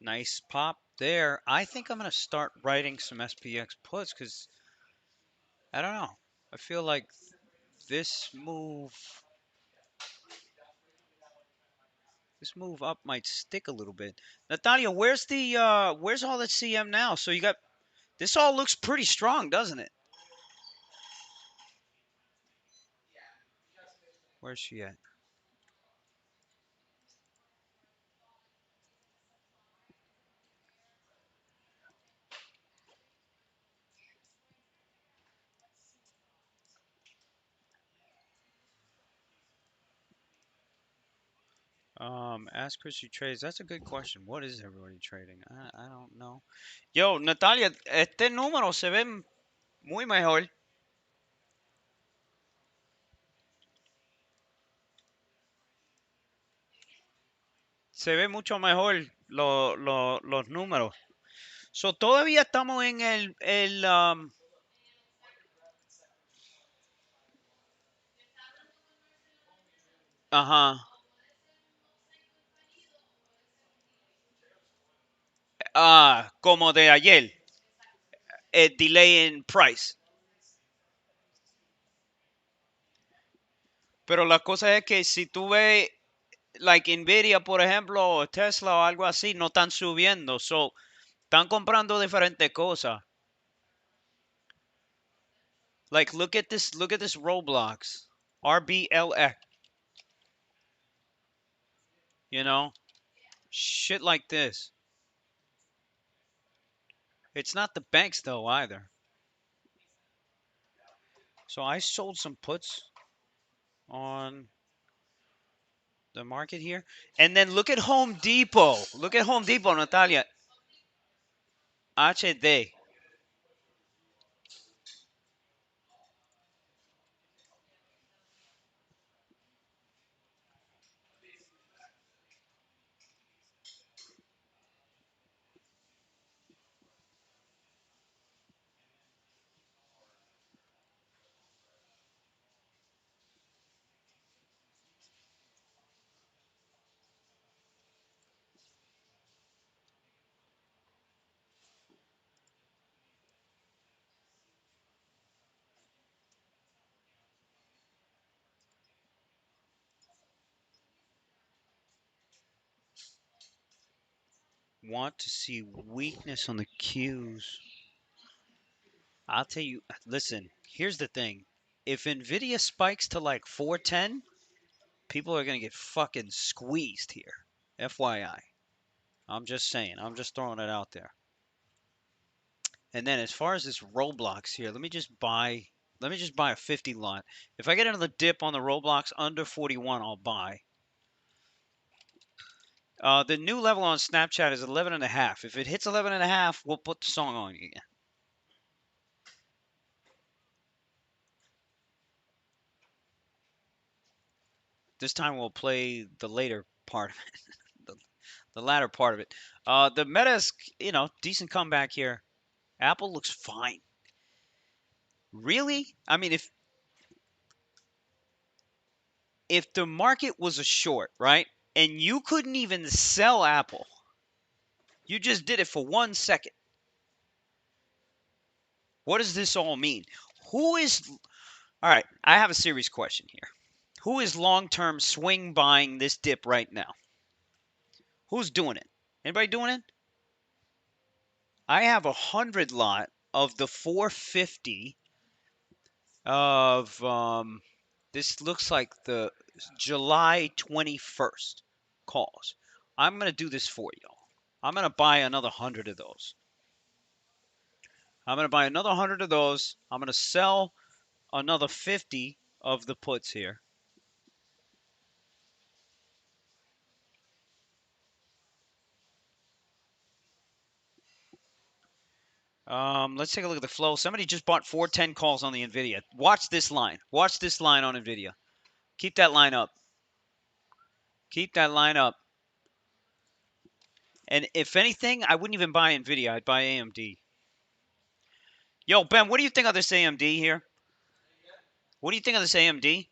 Nice pop there. I think I'm going to start writing some SPX puts because I don't know. I feel like this move this move up might stick a little bit. Natalia, where's all that CM now? So you got this all looks pretty strong, doesn't it? Where's she at? Ask Chris who trades. That's a good question. What is everybody trading? I don't know. Yo, Natalia, este número se ve muy mejor. Se ve mucho mejor los números. So, todavía estamos en ajá, como de ayer, el delay in price. Pero la cosa es que si tú ves, like Nvidia, por ejemplo, o Tesla o algo así, no están subiendo. So, están comprando diferentes cosas. Like, look at this Roblox. RBLX. You know? Shit like this. It's not the banks, though, either. So, I sold some puts on the market here. And then look at Home Depot. Look at Home Depot, Natalia. HD. Want to see weakness on the Qs. I'll tell you, listen, here's the thing. If Nvidia spikes to like 410, people are going to get fucking squeezed here. FYI. I'm just saying. I'm just throwing it out there. And then as far as this Roblox here, let me just buy a 50 lot. If I get another dip on the Roblox under 41, I'll buy. The new level on Snapchat is 11 and a half. If it hits 11 and a half, we'll put the song on again. This time we'll play the later part of it, the latter part of it. The Meta's, decent comeback here. Apple looks fine. Really? I mean, if the market was a short, right, and you couldn't even sell Apple, you just did it for 1 second. What does this all mean? Who is All right, I have a serious question here. Who is long-term swing buying this dip right now? Who's doing it? Anybody doing it? I have 100 lot of the 450 of this looks like the July 21st calls. I'm going to do this for y'all. I'm going to buy another 100 of those. I'm going to buy another 100 of those. I'm going to sell another 50 of the puts here. Let's take a look at the flow. Somebody just bought 410 calls on the NVIDIA. Watch this line. Watch this line on NVIDIA. Keep that line up. Keep that line up. And if anything, I wouldn't even buy NVIDIA. I'd buy AMD. Yo, Ben, what do you think of this AMD here? What do you think of this AMD?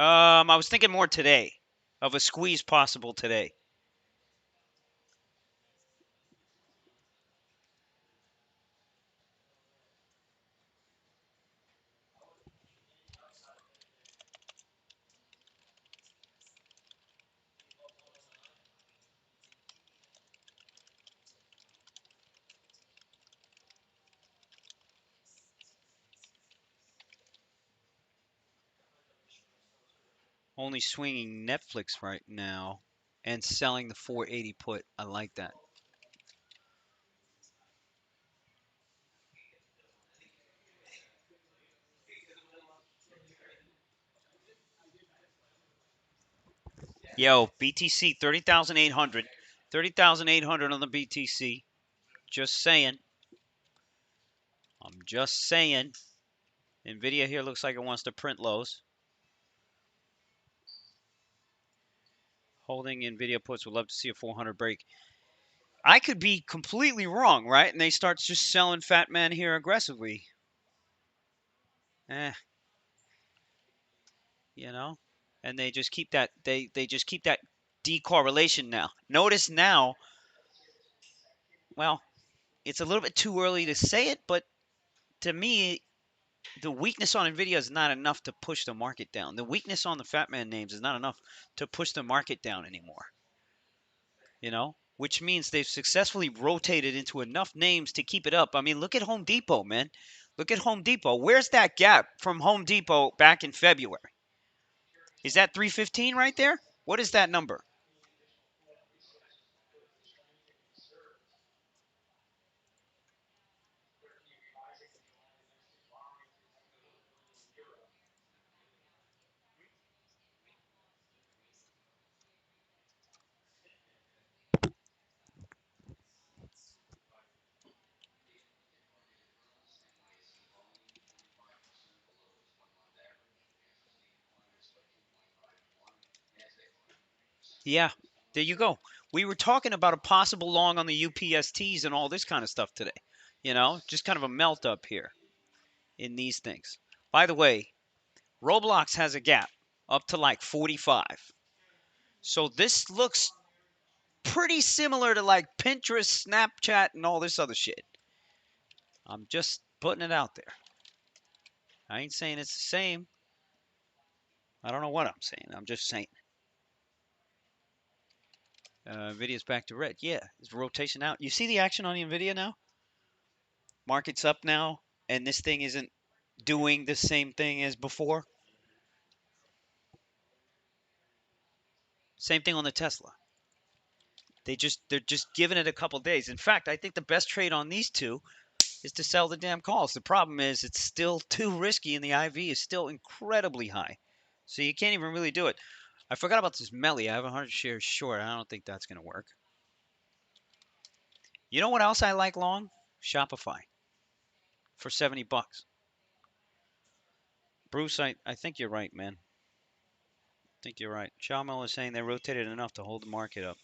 I was thinking more today, of a squeeze possible today. Only swinging Netflix right now and selling the 480 put. I like that. Yo, BTC 30,800. 30,800 on the BTC. Just saying. I'm just saying. Nvidia here looks like it wants to print lows. Holding Nvidia puts, would love to see a 400 break. I could be completely wrong, right? And they start just selling Fat Man here aggressively. Eh, you know? And they just keep that they just keep that decorrelation now. Notice now, well, it's a little bit too early to say it, but to me, the weakness on Nvidia is not enough to push the market down. The weakness on the Fat Man names is not enough to push the market down anymore. Which means they've successfully rotated into enough names to keep it up. I mean, look at Home Depot, man. Look at Home Depot. Where's that gap from Home Depot back in February? Is that 315 right there? What is that number? Yeah, there you go. We were talking about a possible long on the UPSTs and all this kind of stuff today. Just kind of a melt up here in these things. By the way, Roblox has a gap up to like 45. So this looks pretty similar to like Pinterest, Snapchat, and all this other shit. I'm just putting it out there. I ain't saying it's the same. I don't know what I'm saying. I'm just saying. Nvidia's back to red. Yeah, it's rotation out. You see the action on the Nvidia now? Market's up now, and this thing isn't doing the same thing as before. Same thing on the Tesla. They're just giving it a couple days. In fact, I think the best trade on these two is to sell the damn calls. The problem is it's still too risky, and the IV is still incredibly high. So you can't even really do it. I forgot about this Melly. I have 100 shares short. I don't think that's going to work. You know what else I like long? Shopify for 70 bucks. Bruce, I think you're right, man. I think you're right. Chalmel is saying they rotated enough to hold the market up.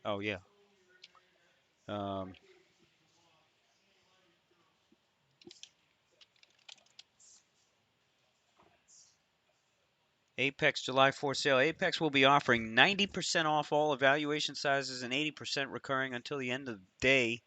Oh, yeah. Um, Apex July 4th sale. Apex will be offering 90% off all evaluation sizes and 80% recurring until the end of the day.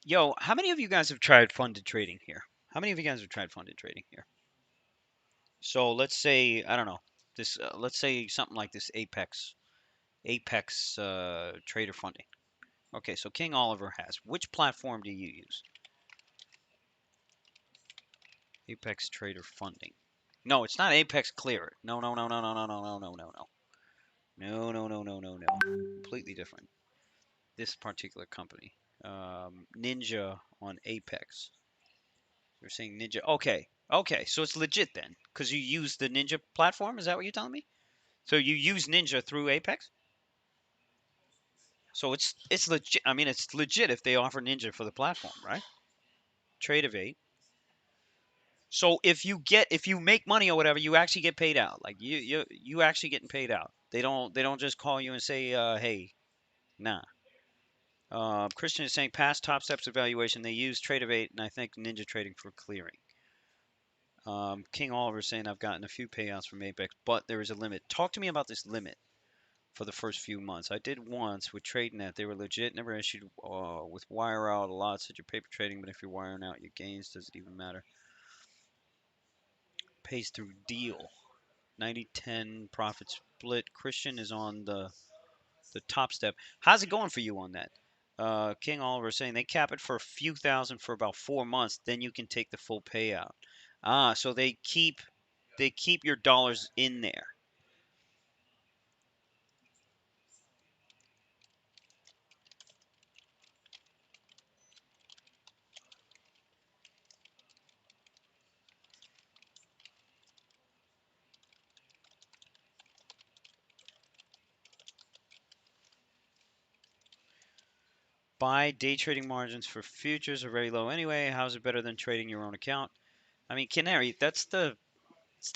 Yo, how many of you guys have tried funded trading here? How many of you guys have tried funded trading here? So let's say, I don't know, this. Let's say something like this Apex trader funding. Okay, so King Oliver has. Which platform do you use? Apex trader funding. No, it's not Apex Clear. No, no, no, no, no, no, no, no, no, no, no. No, no, no, no, no, no. Completely different. This particular company. Ninja on Apex. You're saying Ninja. Okay. Okay. So it's legit then, because you use the Ninja platform. Is that what you're telling me? So you use Ninja through Apex. So it's legit. I mean, it's legit if they offer Ninja for the platform, right? Trade of eight. So if you make money or whatever, you actually get paid out. Like you actually getting paid out. They don't just call you and say, hey, nah. Christian is saying past top steps evaluation. They use Trade of eight and I think Ninja Trading for clearing. King Oliver is saying I've gotten a few payouts from Apex, but there is a limit. Talk to me about this limit for the first few months. I did once with TradeNet. They were legit, never issued with wire out. A lot such a paper trading, but if you're wiring out your gains, does it even matter? Pays through deal. 90-10 profit split. Christian is on the top step. How's it going for you on that? King Oliver saying they cap it for a few thousand for about 4 months, then you can take the full payout. So they keep your dollars in there. Buy day trading margins for futures are very low anyway. How's it better than trading your own account? I mean, Canary, it's the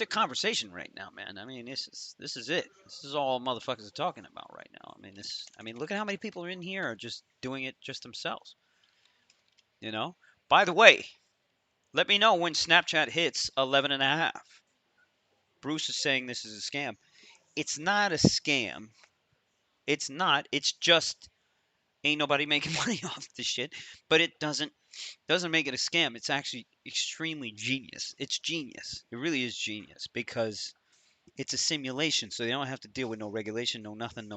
conversation right now, man. I mean, this is it. This is all motherfuckers are talking about right now. I mean, look at how many people are in here are just doing it just themselves. You know. By the way, let me know when Snapchat hits 11 and a half. Bruce is saying this is a scam. It's not a scam. It's not. It's just ain't nobody making money off this shit. But it doesn't make it a scam. It's actually extremely genius. It's genius. It really is genius because it's a simulation, so they don't have to deal with no regulation, no nothing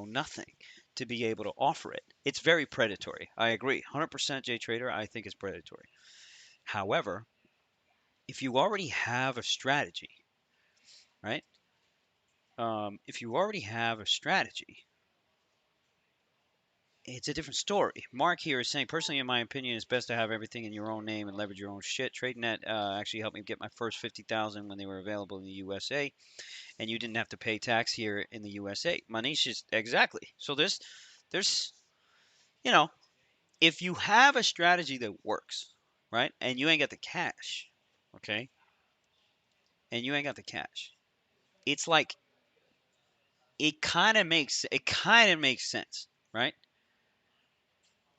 to be able to offer it. It's very predatory. I agree. 100% J Trader, I think it's predatory. However, if you already have a strategy, right? If you already have a strategy, it's a different story. Mark here is saying, personally, in my opinion, it's best to have everything in your own name and leverage your own shit. TradeNet actually helped me get my first 50,000 when they were available in the USA, and you didn't have to pay tax here in the USA. Manish is exactly. So there's, you know, if you have a strategy that works, right, and you ain't got the cash, okay, and you ain't got the cash, it's like it kind of makes sense, right?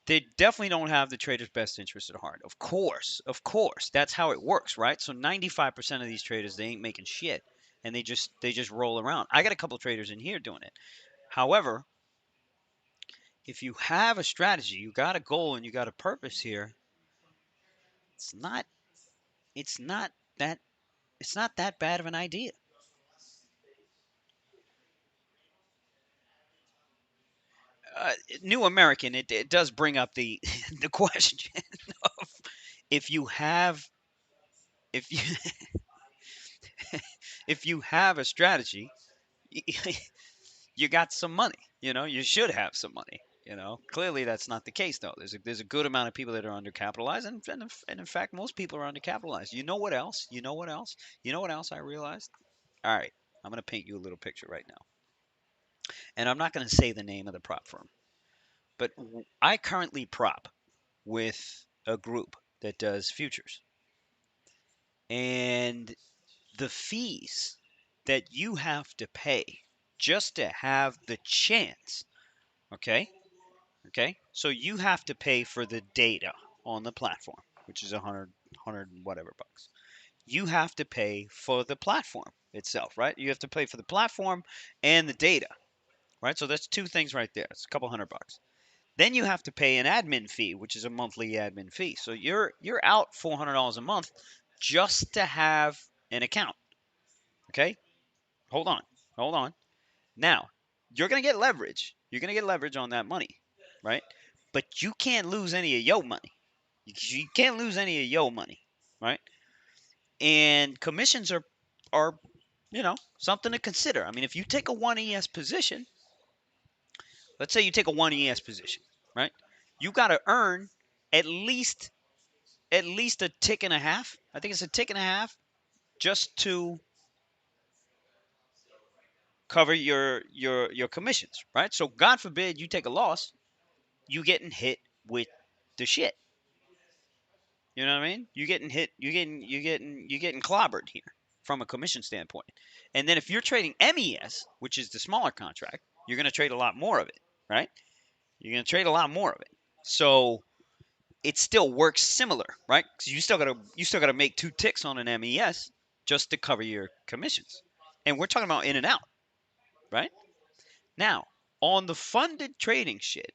They definitely don't have the trader's best interest at heart. Of course, that's how it works, right? So 95% of these traders they ain't making shit, and they just roll around. I got a couple traders in here doing it. However, if you have a strategy, you got a goal and you got a purpose here, it's not it's not that it's not that bad of an idea. New American, it does bring up the the question of if you have if you if you have a strategy, you got some money. You should have some money. Clearly that's not the case though. There's a good amount of people that are undercapitalized, and in fact, most people are undercapitalized. You know what else? You know what else? You know what else I realized? All right, I'm gonna paint you a little picture right now, and I'm not gonna say the name of the prop firm, but I currently prop with a group that does futures, and the fees that you have to pay just to have the chance, okay? Okay? So you have to pay for the data on the platform, which is 100 whatever bucks. You have to pay for the platform itself, right? You have to pay for the platform and the data, right? So that's two things right there. It's a couple $100. Then you have to pay an admin fee, which is a monthly admin fee. So you're out $400 a month just to have an account. Okay? Hold on. Hold on. Now, you're going to get leverage. You're going to get leverage on that money, right? But you can't lose any of your money. You can't lose any of your money, right? And commissions are something to consider. I mean, if you take a 1 ES position, let's say you take a 1 ES position, right? You got to earn at least a tick and a half I think it's a tick and a half just to cover your commissions, right? So God forbid you take a loss, you getting hit with the shit. You know what I mean? You getting hit, you getting clobbered here from a commission standpoint. And then if you're trading MES, which is the smaller contract, you're going to trade a lot more of it, right? You're going to trade a lot more of it. So it still works similar, right? Because you still got to make two ticks on an MES just to cover your commissions. And we're talking about in and out, right? Now, on the funded trading shit,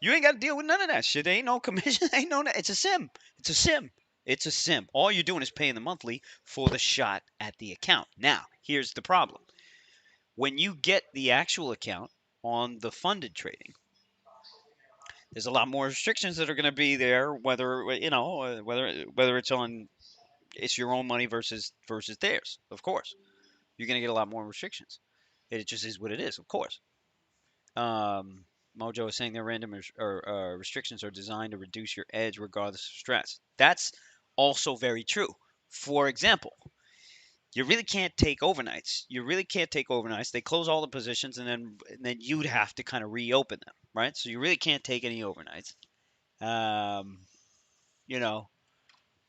you ain't got to deal with none of that shit. There ain't no commission. Ain't no. It's a sim. It's a sim. It's a sim. All you're doing is paying the monthly for the shot at the account. Now, here's the problem. When you get the actual account on the funded trading, there's a lot more restrictions that are going to be there. Whether whether it's your own money versus theirs. Of course, you're going to get a lot more restrictions. It just is what it is. Of course. Um, Mojo is saying their random restrictions are designed to reduce your edge regardless of stress. That's also very true. For example, you really can't take overnights. You really can't take overnights. They close all the positions, and then you'd have to kind of reopen them, right? So you really can't take any overnights. Um, you know,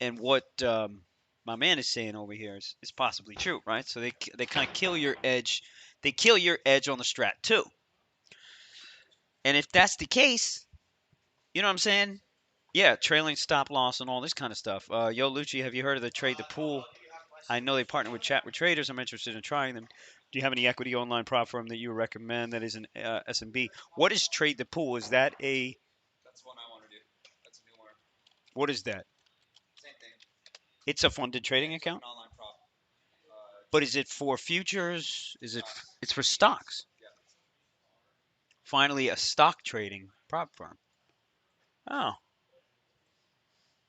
and what my man is saying over here is possibly true, right? So they kind of kill your edge. They kill your edge on the strat too. And if that's the case, you know what I'm saying? Yeah, trailing stop loss and all this kind of stuff. Yo, Lucci, have you heard of the Trade the Pool? I know they partner with Chat with Traders. I'm interested in trying them. Do you have any equity online prop firm that you recommend that is an S&B? What is Trade the Pool? Is that a That's one I want to do. That's a new one. what is that? Same thing. It's a funded trading Yeah, it's like account, an online prop. but is it for futures? Is it? Stocks. It's for stocks. Yeah. Finally, a stock trading prop firm. Oh,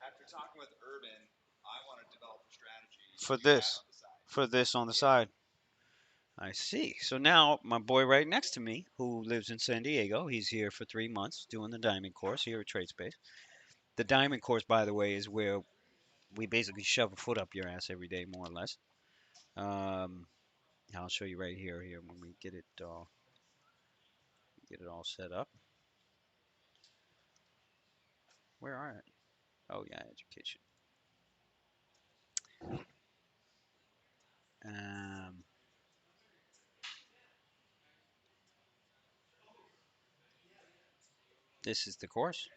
After talking with Urban, I want to develop a strategy to for do that this, on the side. for this on the Yeah. side. I see. So now my boy right next to me, who lives in San Diego, he's here for 3 months doing the diamond course here at TradeSpace. The diamond course, by the way, is where we basically shove a foot up your ass every day, more or less. Um, I'll show you right here when we get it all set up. Where are it? Oh yeah, education. Um, this is the course.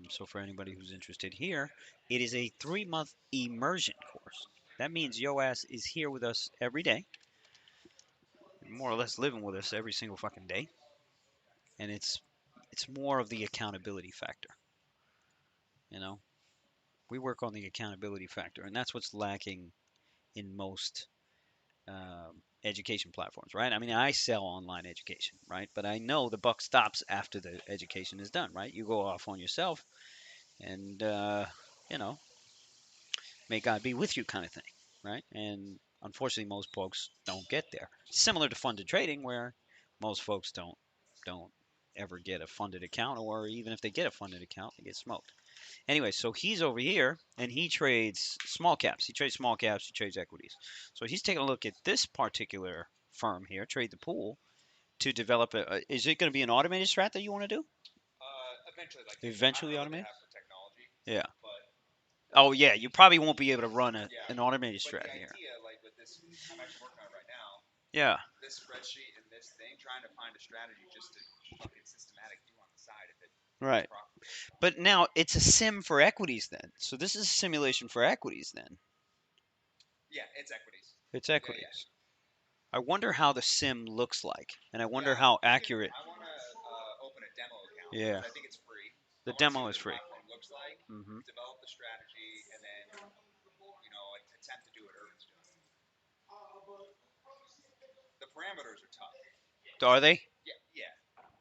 So for anybody who's interested here, it is a 3-month immersion course. That means yo ass is here with us every day, more or less living with us every single fucking day, and it's more of the accountability factor. You know, we work on the accountability factor, and that's what's lacking in most education platforms, right? I mean, I sell online education, right? But I know the buck stops after the education is done, right? You go off on yourself, and you know, may God be with you, kind of thing, right? And unfortunately, most folks don't get there. Similar to funded trading, where most folks don't ever get a funded account, or even if they get a funded account, they get smoked. Anyway, so he's over here and he trades small caps. He trades small caps. He trades equities. So he's taking a look at this particular firm here, Trade the Pool, to develop is it going to be an automated strat that you want to do? Eventually, like Eventually I don't know what automated? they have for technology, Yeah. but Oh yeah, you probably won't be able to run yeah. an automated But the strat here. idea, like with this, I'm actually working on it right now. Yeah. This spreadsheet and this thing, trying to find a strategy just to fucking systematic do on the side if it Right. profitable. But now it's a sim for equities then. So this is a simulation for equities then. Yeah, it's equities. It's Yeah, yeah. equities. I wonder how the sim looks like, and I wonder Yeah, how accurate. I want to open a demo account Yeah. because I think it's free. The I want to see demo what is the free. platform looks like, Hmm. develop the strategy, and then attempt to do what Urban's doing. The parameters are tough. Are they? Yeah, yeah.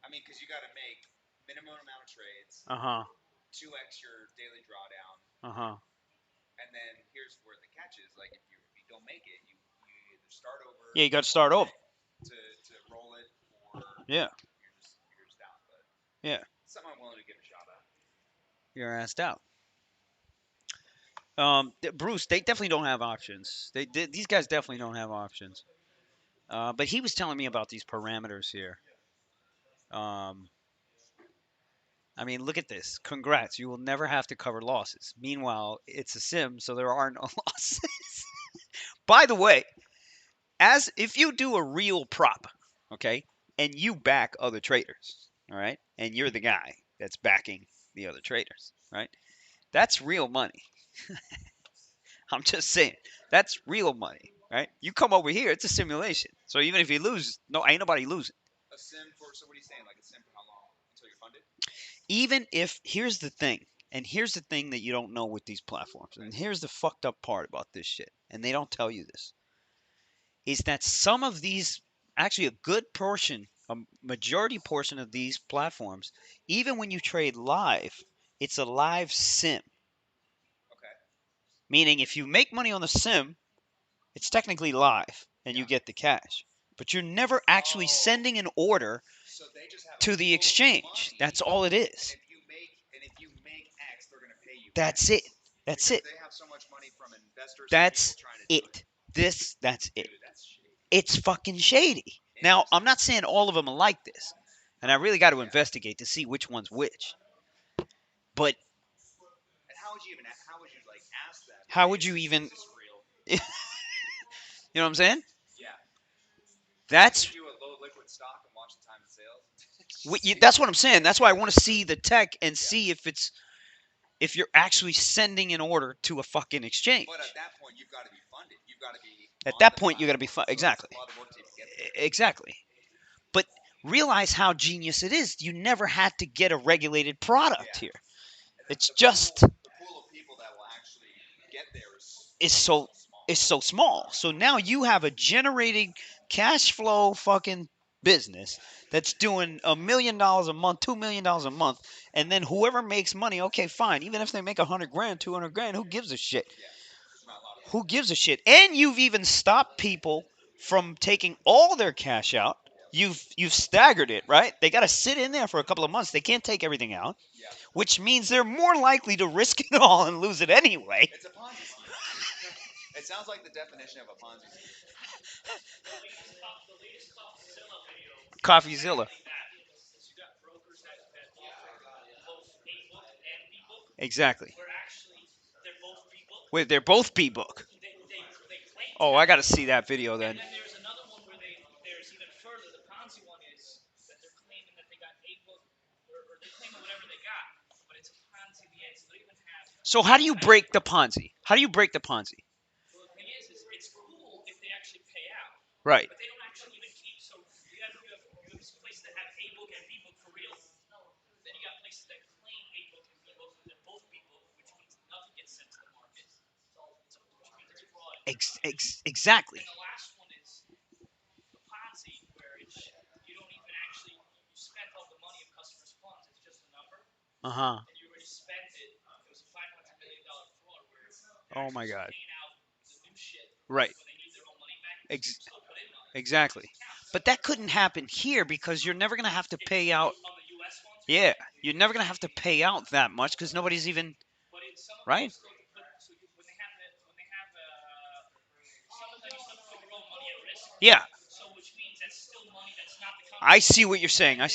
I mean, because you got to make minimum amount of trades, Uh huh. 2x your daily drawdown, Uh huh. and then here's where the catch is: like if you don't make it, you either start over Yeah, you got to or start over. to roll it, or Yeah. you're just down. But Yeah. something I'm willing to give a shot at. You're asked out. Bruce, they definitely don't have options. These guys definitely don't have options. But he was telling me about these parameters here. Um, I mean, look at this. Congrats, you will never have to cover losses. Meanwhile, it's a sim, so there are no losses. By the way, as if you do a real prop, okay, and you back other traders, all right, and you're the guy that's backing the other traders, right? That's real money. I'm just saying, that's real money, right? You come over here, it's a simulation. So even if you lose, no, ain't nobody losing. A sim for, so what are you saying? Like a sim for how long? Until you're funded? Even if, here's the thing, and here's the thing that you don't know with these platforms, and here's the fucked up part about this shit, and they don't tell you this, is that some of these, actually a good portion, a majority portion of these platforms, even when you trade live, it's a live sim. Okay. Meaning if you make money on the sim, it's technically live and you Yeah. get the cash. But you're never actually Oh. sending an order So they just have to a the pool of exchange. money, That's all it is. if you make X, they're gonna pay you That's X. it. That's Because it. they have so much money from investors and That's people trying to do it. That's it. Dude, that's shady. It's fucking shady. Now, I'm not saying all of them are like this. And I really got to investigate to see which one's which. But And how would you like ask that? how Like, would you even, is this real? you know what I'm saying? Yeah. That's You do a low liquid stock and watch the time of sales. that's what I'm saying. That's why I want to see the tech and see if you're actually sending an order to a fucking exchange. But at that point, you've got to be funded. You've got to be. At that point, you got to be exactly, A lot of work to get there. exactly. But realize how genius it is. You never had to get a regulated product here. It's just The pool of people that will actually get there is so small. is so small. So now you have a generating cash flow fucking business that's doing $1 million a month, $2 million a month, and then whoever makes money, okay, fine. Even if they make 100 grand, 200 grand, who gives a shit? Yeah. There's not a lot of Who gives a shit? And you've even stopped people from taking all their cash out. You've staggered it, right? They got to sit in there for a couple of months. They can't take everything out, Yeah. which means they're more likely to risk it all and lose it anyway. It's a Ponzi scheme. It sounds like the definition of a Ponzi scheme. The latest CoffeeZilla video. CoffeeZilla. Exactly that. Is you got brokers that offer both A book and B book. Exactly. Where actually they're both B book. Wait, they're both B book. They claim. Oh, I got to see that video then. And then there's another one where there's even further. The Ponzi one is that they're claiming that they got A book or they're claiming whatever they got, but it's a Ponzi at the end. So they even have. So how do you break the Ponzi? How do you break the Ponzi? Well, the thing is it's cool if they actually pay out. Right. But they don't actually even keep. So you have places that have A book and B book for real. Then you got places that claim A book and B book, and they're both B book, which means nothing gets sent to the market. Which means it's fraud. Exactly. And the last one is the Ponzi, where you don't even actually you spent all the money of customers' funds. It's just a number, Uh huh. and you already spent it. It was a $500 million fraud where Oh my God. paying out the new shit Right. when they need their own money back. Ex- Still put in money. exactly. But that couldn't happen here because you're never gonna have to pay out. On the U.S. ones. Yeah, you're never gonna have to pay out that much because nobody's even But in some of them, right. when they have some of them, you still put your own money at risk. Yeah, So which means that's still money that's not the company. I see what you're saying. They add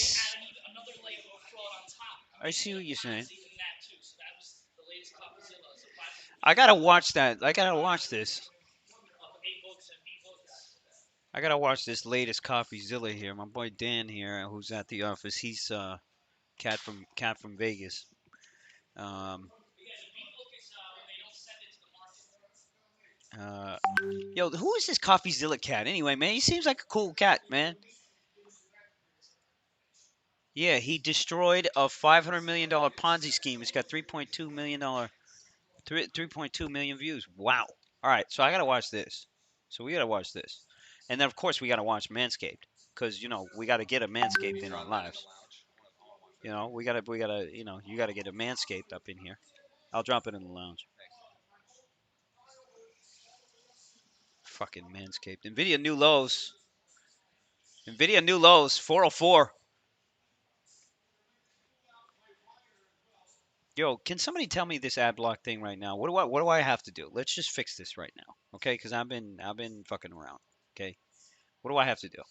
another layer of fraud on top. I see what you're saying. In that too. So that was the latest CoffeeZilla as a platform. I gotta watch that. I gotta watch this. Of A books and B books. I gotta watch this latest CoffeeZilla here. My boy Dan here, who's at the office. He's cat from Vegas. Um, Yeah, the B book is when they don't send it to the market. yo, who is this CoffeeZilla cat anyway, man? He seems like a cool cat, man. Yeah, he destroyed a $500 million Ponzi scheme. It's got $3.2 million, 3.2 million views. Wow. All right, so I gotta watch this. So we gotta watch this, and then of course we gotta watch Manscaped because we gotta get a Manscaped in our lives. We gotta you gotta get a Manscaped up in here. I'll drop it in the lounge. Fucking Manscaped. Nvidia new lows. Nvidia new lows. 404. Yo, can somebody tell me this ad block thing right now? What do I have to do? Let's just fix this right now, okay? Because I've been fucking around. Okay, what do I have to do?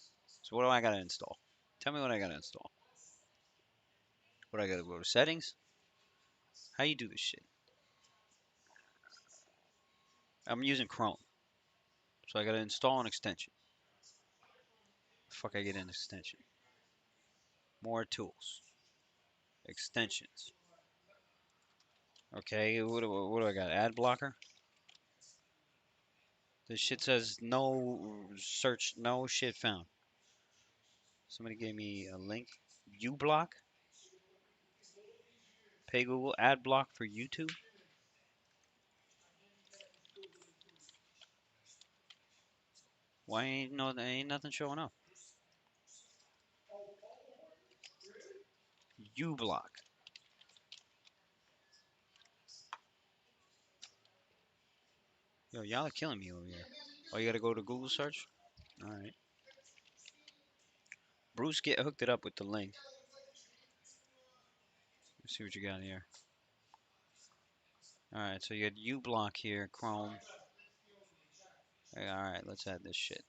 So what do I gotta install? Tell me what I gotta install. What I gotta go to settings? How you do this shit? I'm using Chrome, so I gotta install an extension. Fuck, I get an extension. More tools, extensions. Okay, what do I got? Ad blocker. This shit says no search, no shit found. Somebody gave me a link. uBlock. Pay Google ad block for YouTube. Why ain't nothing showing up? uBlock. Yo, y'all are killing me over here. Oh, you gotta go to Google search. All right. Bruce, get hooked it up with the link. Let's see what you got here. All right, so you got uBlock here, Chrome. All right, let's add this shit.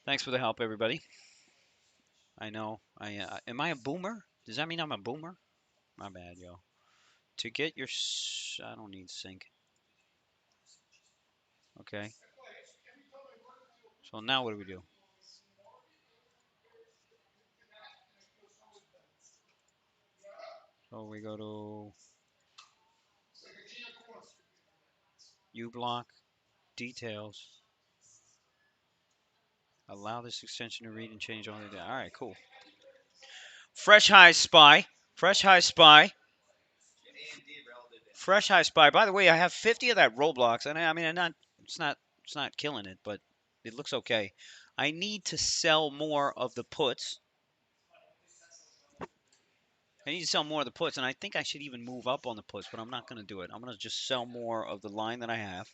Thanks for the help, everybody. I know. Am I a boomer? Does that mean I'm a boomer? My bad, yo. To get your, I don't need sync. Okay. So now what do we do? So we go to uBlock, details. Allow this extension to read and change only the. All right, cool. Fresh High Spy. Fresh High Spy. Fresh High Spy. By the way, I have 50 of that Roblox, and I mean, it's not killing it, but it looks okay. I need to sell more of the puts. I need to sell more of the puts, and I think I should even move up on the puts, but I'm not going to do it. I'm going to just sell more of the line that I have.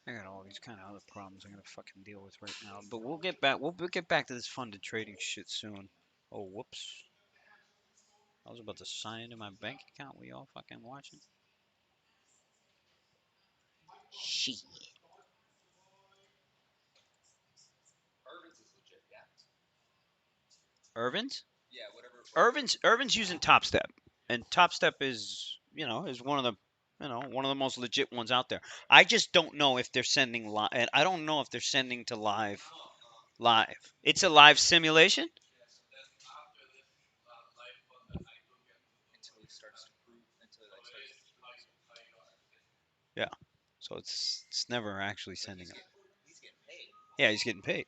I got all these kind of other problems I'm gonna fucking deal with right now. But we'll get back. We'll get back to this funded trading shit soon. Oh, whoops! I was about to sign into my bank account. We all fucking watching. Shit. Irvin's is legit, yeah. Irvin's? Yeah, whatever. Irvin's using Top Step, and Top Step is one of the most legit ones out there. I just don't know if they're sending live. And I don't know if they're sending to live. Live. It's a live simulation. Until he starts to prove, until he like starts to prove. Yeah. So it's never actually sending them. He's getting paid, Yeah, he's getting paid.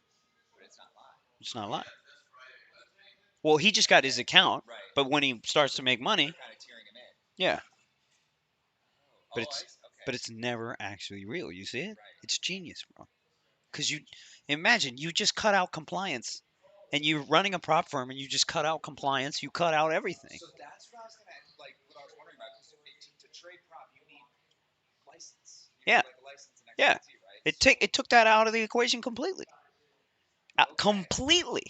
but it's not live. It's not live. Well, he just got his account, Right. but when he starts to make money, Kind of tearing him in. yeah. Oh, But I it's see. Okay. but it's never actually real. You see it? Right. It's genius, bro. Because you imagine you just cut out compliance, and you're running a prop firm, and you just cut out compliance. You cut out everything. So that's what I was gonna like. What I was wondering about because to trade prop, you need license. You Yeah, need like a license and yeah. XYZ, right? So, It took that out of the equation completely. okay. Completely.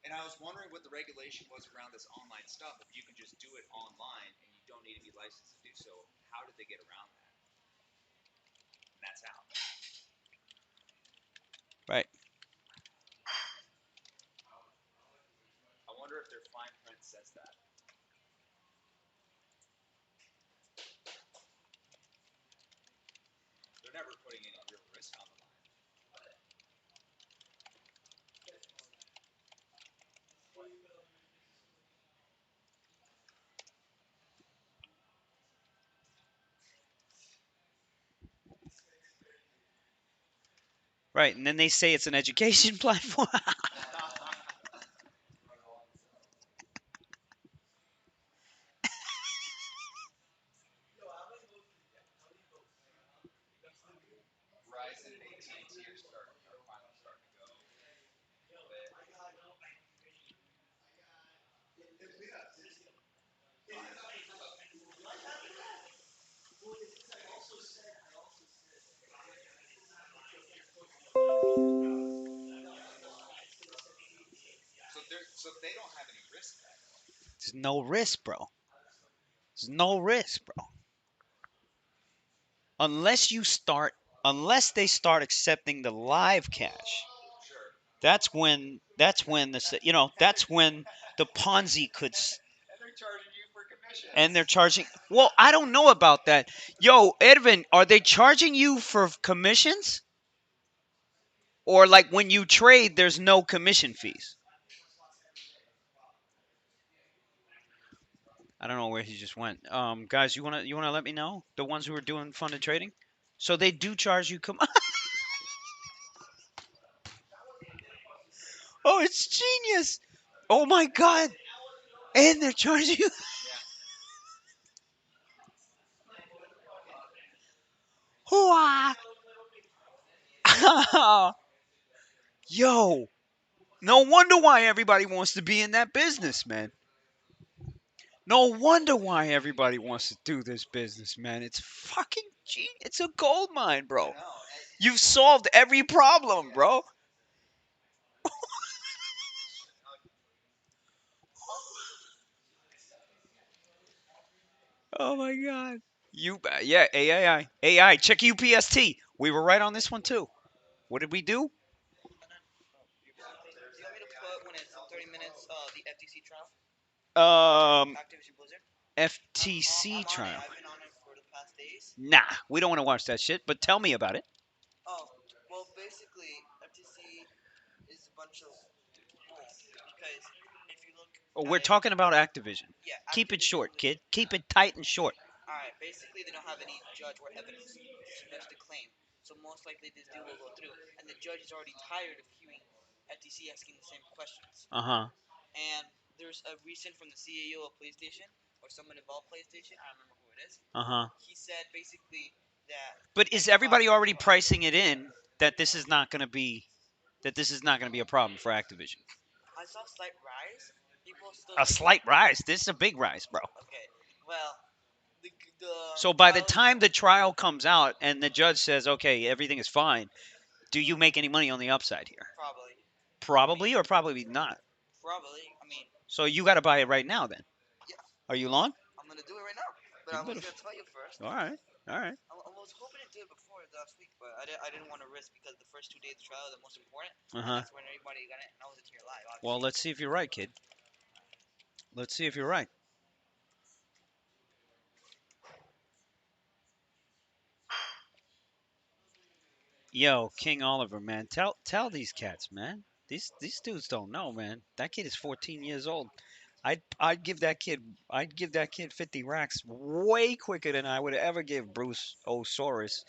And I was wondering what the regulation was around this online stuff. If you can just do it online and you don't need to be licensed to do so, how did they get around that? And that's how. Right. I wonder if their fine print says that. They're never putting any real risk on the line. Right. And then they say it's an education platform. Verizon and AT&T are finally starting to go a little bit. So they don't have any risk then. There's no risk, bro. There's no risk, bro. Unless you start, unless they start accepting the live cash. Sure. That's when that's when the Ponzi could And they're charging you for and they're commissions. charging. Well, I don't know about that. Yo, Edvin, are they charging you for commissions? Or like when you trade, there's no commission fees? I don't know where he just went. Guys, you wanna let me know the ones who are doing funded trading? So they do charge you Oh, it's genius. Oh my god. And they're charging you. Yeah. Hooah. Yo, no wonder why everybody wants to be in that business, man. No wonder why everybody wants to do this business, man. It's fucking genius. It's a gold mine, I bro. know. You've solved every problem, Yeah. bro. Oh my god. Yeah, AI. Check UPST. We were right on this one too. What did we do? Do you want me to put when it's 30 minutes the FTC trial? Um, Activision Blizzard? FTC I'm on it. trial. I've been on it for the past days. Nah, we don't want to watch that shit. But tell me about it. Oh, well, basically, FTC is a bunch of bull because if you look Oh, at we're it, talking about Activision. yeah, Keep it Activision short, Blizzard. kid. Keep it tight and short. All right, basically, they don't have any judge or evidence to dismiss the claim, so most likely this deal will go through. And the judge is already tired of hearing FTC asking the same questions. Uh huh. And there's a recent from the CEO of PlayStation or someone involved PlayStation. I don't remember who it is. Uh huh. He said basically that But is everybody already pricing it in that this is not going to be a problem for Activision? I saw a slight rise. People still A thinking slight rise. This is a big rise, bro. okay. Well, the So by the trial time the trial comes out and the judge says, "Okay, everything is fine," do you make any money on the upside here? probably Probably or probably not. probably. I mean, So you got to buy it right now then. yeah, Are you long? I'm gonna do it right now. But You I was better. gonna tell you first. All right. All right. I was hoping to do it before last week, but I didn't want to risk because the first 2 days of trial are the most important, Uh and huh. that's when everybody got it. And I wasn't here live, Well, obviously. let's see if you're right, kid. Let's see if you're right. Yo, King Oliver, man, tell these cats, man. These dudes don't know, man. That kid is 14 years old. I'd give that kid 50 racks way quicker than I would ever give Bruce Osaurus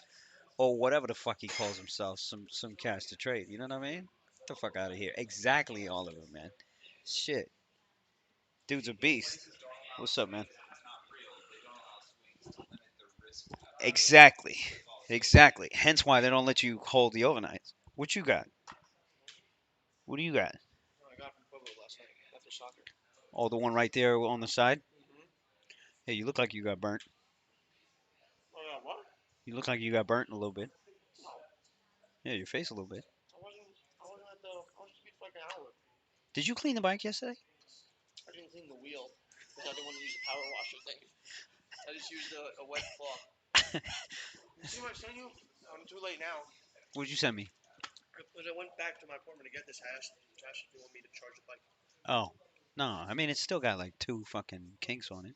or whatever the fuck he calls himself some cash to trade. You know what I mean? Get the fuck out of here. Exactly, Oliver, man. Shit, dude's a beast. What's up, man? It's not real. They don't allow swings to limit their risk. Exactly. Exactly. Hence why they don't let you hold the overnights. What you got? What do you got? Oh, I got from Pueblo last night after soccer. Oh, the one right there on the side? Mm-hmm. Hey, you look like you got burnt. Oh, yeah, what? You look like you got burnt a little bit. No, Yeah, your face a little bit. I was just beat for like an hour. Did you clean the bike yesterday? I didn't clean the wheel because I didn't want to use the power washer thing. I just used a wet cloth. You see what I sent you? I'm too late now. What'd you send me? When I went back to my apartment to get this, I asked Josh if he wanted me to charge the bike. Oh, no. I mean, it's still got like two fucking kinks on it.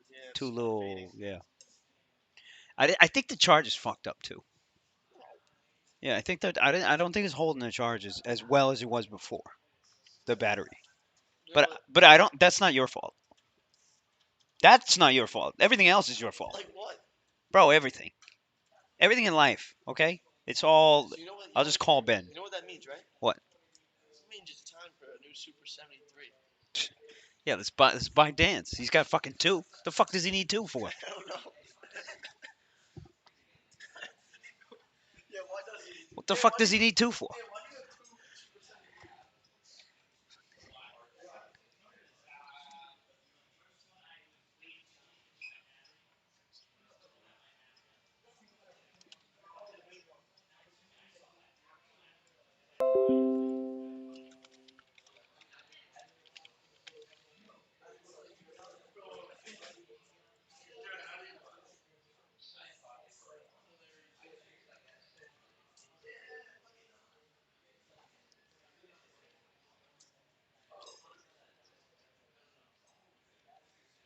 Yeah, Two it's little, fading. yeah. I think the charge is fucked up too. Yeah, I think that I don't think it's holding the charge as well as it was before. The battery. You know, But I don't. That's not your fault. That's not your fault. Everything else is your fault, like what? bro. Everything. Everything in life. Okay. It's all. So I'll just call Ben. you know what that means, right? What? It means it's time for a new Super 73. Yeah, let's buy Dance. He's got fucking two. The fuck does he need two for? I don't know. Yeah, why does he need to? What the fuck does he need two for? Why do you have two Super 73?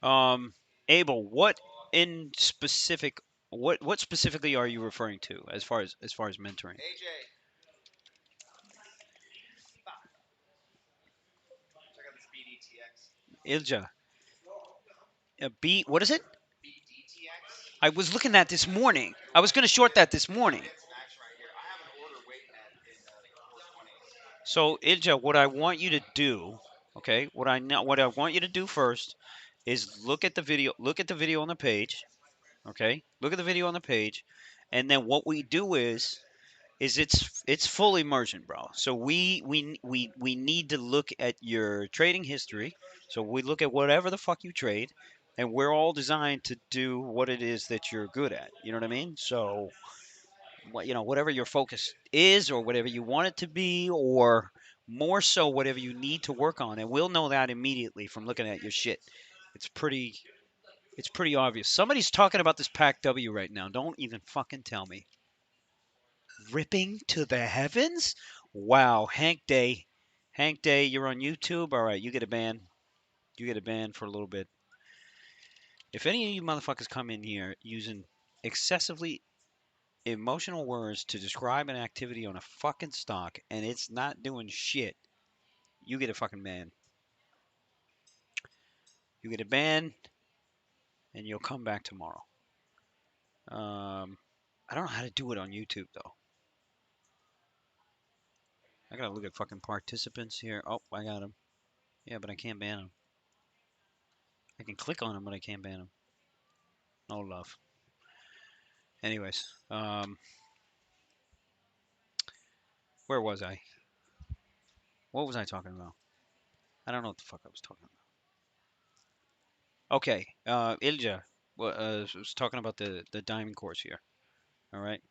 Um, Abel, what in specific? What specifically are you referring to as far as mentoring? AJ, check out this BDTX. Ilja, What is it? BDTX. I was looking at this morning. I was gonna short that this morning. It's max right here. I have an order waiting at in the 420s. So Ilja, what I want you to do, okay? What I want you to do first is look at the video. Look at the video on the page, okay? Look at the video on the page, and then what we do is it's full immersion, bro. So we need to look at your trading history. So we look at whatever the fuck you trade, and we're all designed to do what it is that you're good at. You know what I mean? So whatever your focus is, or whatever you want it to be, or more so whatever you need to work on, and we'll know that immediately from looking at your shit. It's pretty it's pretty obvious. Somebody's talking about this Pack W right now. Don't even fucking tell me. Ripping to the heavens? Wow, Hank Day. Hank Day, you're on YouTube. All right, you get a ban. You get a ban for a little bit. If any of you motherfuckers come in here using excessively emotional words to describe an activity on a fucking stock and it's not doing shit, you get a fucking ban. You get a ban and you'll come back tomorrow. I don't know how to do it on YouTube though. I gotta look at fucking participants here. Oh, I got him. Yeah, but I can't ban him. I can click on him, but I can't ban him. No love. Anyways, where was I? What was I talking about? I don't know what the fuck I was talking about. Okay, Ilja was talking about the diamond course here. All right,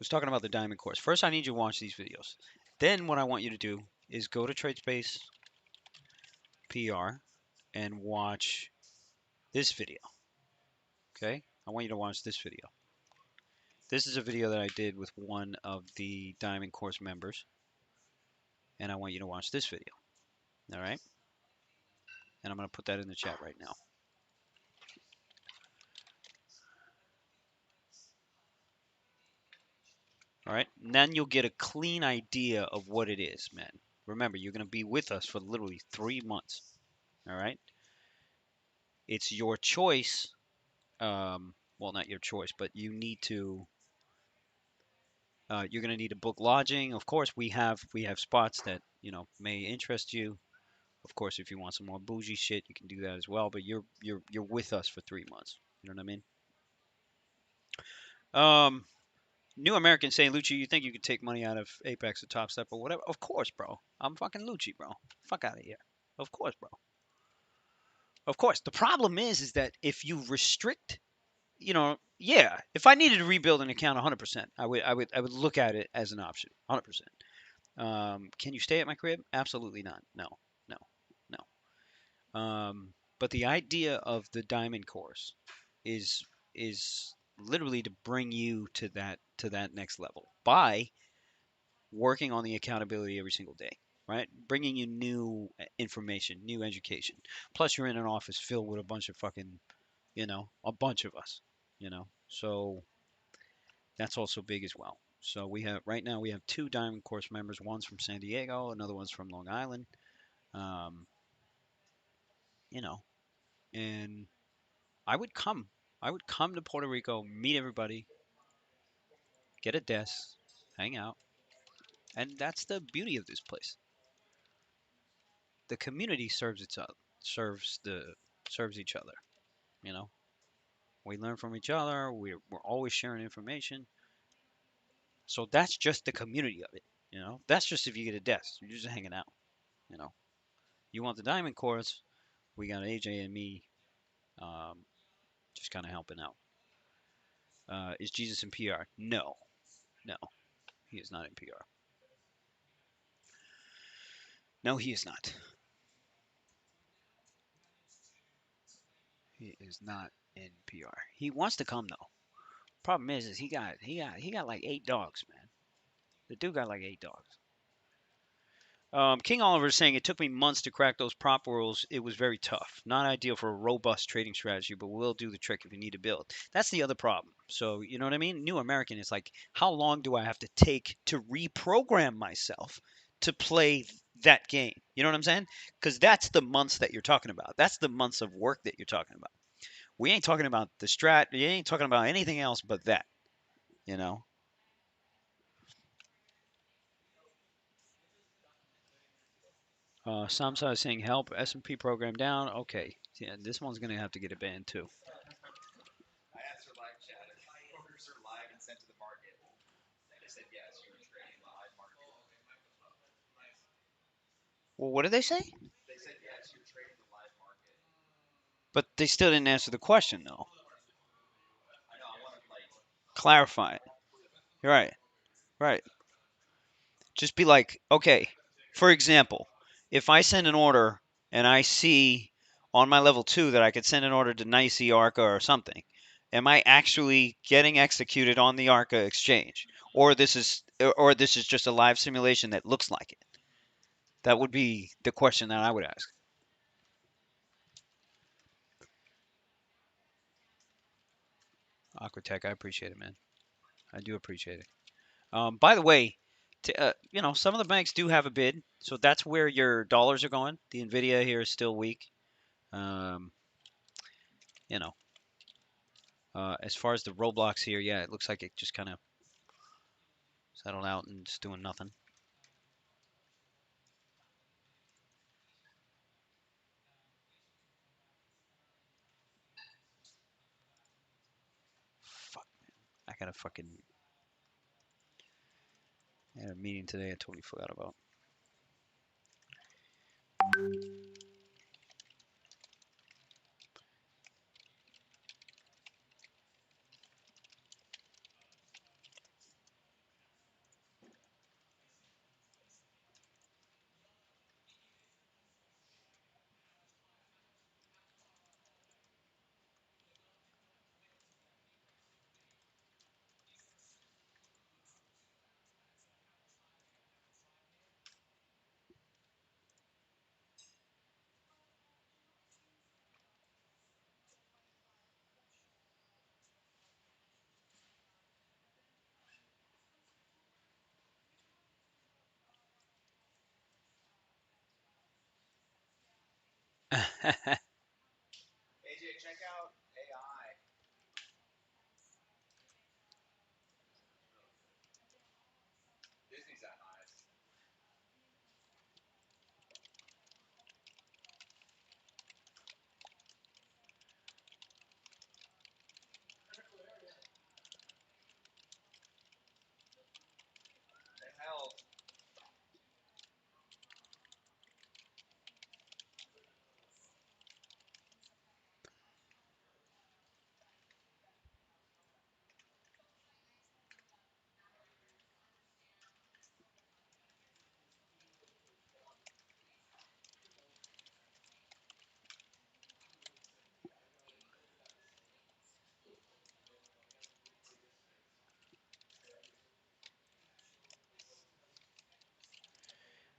was talking about the diamond course. First, I need you to watch these videos. Then, what I want you to do is go to TradeSpace PR and watch this video. Okay, I want you to watch this video. This is a video that I did with one of the diamond course members, and I want you to watch this video. All right, and I'm gonna put that in the chat right now. All right. And then you'll get a clean idea of what it is, man. Remember, you're going to be with us for literally 3 months. All right. It's your choice. Well, not your choice, but you need to. You're going to need to book lodging. Of course, we have spots that may interest you. Of course, if you want some more bougie shit, you can do that as well. But you're with us for 3 months. You know what I mean? New American saying, Lucci, you think you could take money out of Apex or Top Step or whatever? Of course, bro. I'm fucking Lucci, bro. Fuck out of here. Of course, bro. Of course. The problem is that if you restrict, yeah, if I needed to rebuild an account 100%, I would look at it as an option, 100%. Can you stay at my crib? Absolutely not. No, no, no. But the idea of the diamond course is is literally to bring you to that next level by working on the accountability every single day, right? Bringing you new information, new education. Plus, you're in an office filled with a bunch of fucking, a bunch of us, So that's also big as well. So right now we have two Diamond Course members. One's from San Diego, another one's from Long Island. Um, you know, and I would come. I would come to Puerto Rico, meet everybody, get a desk, hang out, and that's the beauty of this place. The community serves its other, serves the serves each other. You know, we learn from each other. We're always sharing information. So that's just the community of it. That's just if you get a desk, you're just hanging out. You know, you want the diamond course? We got AJ and me, um, just kind of helping out. Is Jesus in PR? No, no, he is not in PR. No, he is not. He is not in PR. He wants to come though. Problem is he got like 8 dogs, man. The dude got like 8 dogs. King Oliver is saying it took me months to crack those prop rules. It was very tough. Not ideal for a robust trading strategy, but will do the trick if you need to build. That's the other problem. So you know what I mean? New American is like, how long do I have to take to reprogram myself to play that game? You know what I'm saying? Because that's the months that you're talking about. That's the months of work that you're talking about. We ain't talking about the strat. We ain't talking about anything else but that. You know. Samsa is saying help S&P program down. Okay, yeah, this one's gonna have to get a ban too. I asked her live chat. Orders are live and sent to the market. They said yes, you were trading the live market. Well, what did they say? They said yes, you're trading the live market. But they still didn't answer the question though. I know. I want to like Clarify it. You're right. Right. Just be like, okay. For example, if I send an order and I see on my level 2 that I could send an order to Nicey Arca or something, am I actually getting executed on the Arca exchange, or this is just a live simulation that looks like it? That would be the question that I would ask. Aquatech, I appreciate it, man. I do appreciate it. By the way, some of the banks do have a bid, so that's where your dollars are going. The Nvidia here is still weak. Um, you know, as far as the Roblox here, yeah, it looks like it just kind of settled out and just doing nothing. Fuck, man. I had a meeting today I totally forgot about. AJ, check out AI. Disney's that nice.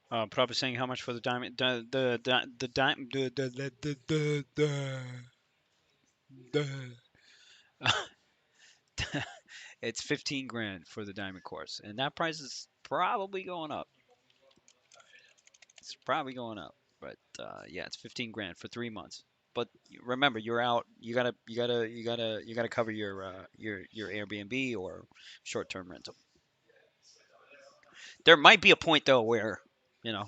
Probably saying how much for the diamond, the diamond, it's 15 grand for the diamond course, and that price is probably going up. It's probably going up, but yeah, it's 15 grand for 3 months. But remember, you're out. You gotta cover your Airbnb or short-term rental. There might be a point though where, you know,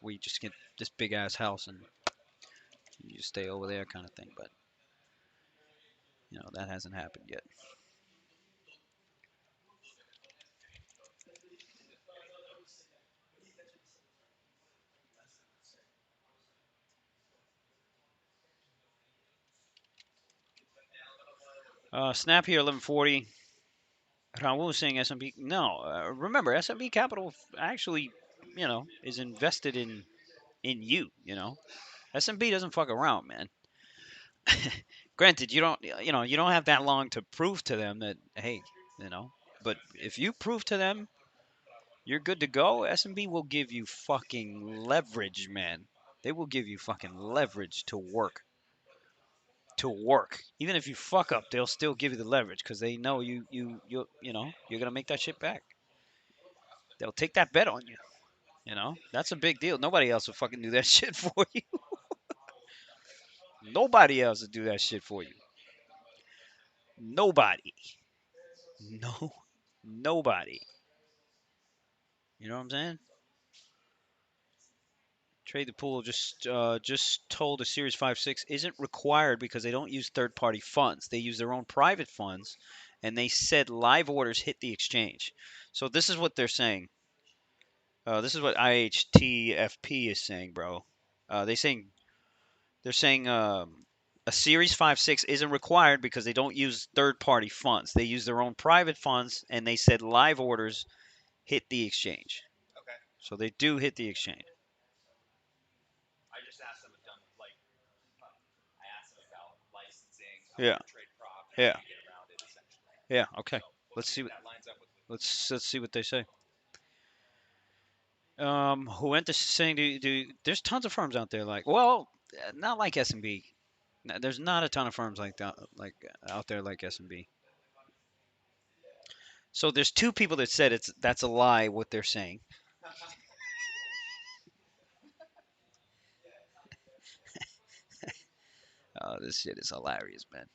we just get this big ass house and you just stay over there kind of thing. But that hasn't happened yet. Snap here 1140. Raul was saying S&P. No, remember S&P Capital actually, is invested in you. S&P doesn't fuck around, man. Granted, you don't have that long to prove to them that hey, but if you prove to them you're good to go, S&B will give you fucking leverage, man. They will give you fucking leverage to work. To work. Even if you fuck up, they'll still give you the leverage because they know you're gonna make that shit back. They'll take that bet on you. That's a big deal. Nobody else will fucking do that shit for you. Nobody else will do that shit for you. Nobody. No. Nobody. You know what I'm saying? Trade the pool just told a Series 5.6 isn't required because they don't use third-party funds. They use their own private funds, and they said live orders hit the exchange. So this is what they're saying. This is what IHTFP is saying, bro. They're saying a Series 5.6 isn't required because they don't use third-party funds. They use their own private funds, and they said live orders hit the exchange. Okay. So they do hit the exchange. I just asked them I asked them about licensing, how Yeah. to trade prop, Yeah. how to get around it essentially. Yeah. Okay. We'll Let's see see. if that lines up with Let's see what they say. Who went to saying there's tons of firms out there not like S&B. There's not a ton of firms like that out there like S&B. So there's two people that said that's a lie what they're saying. This shit is hilarious, man.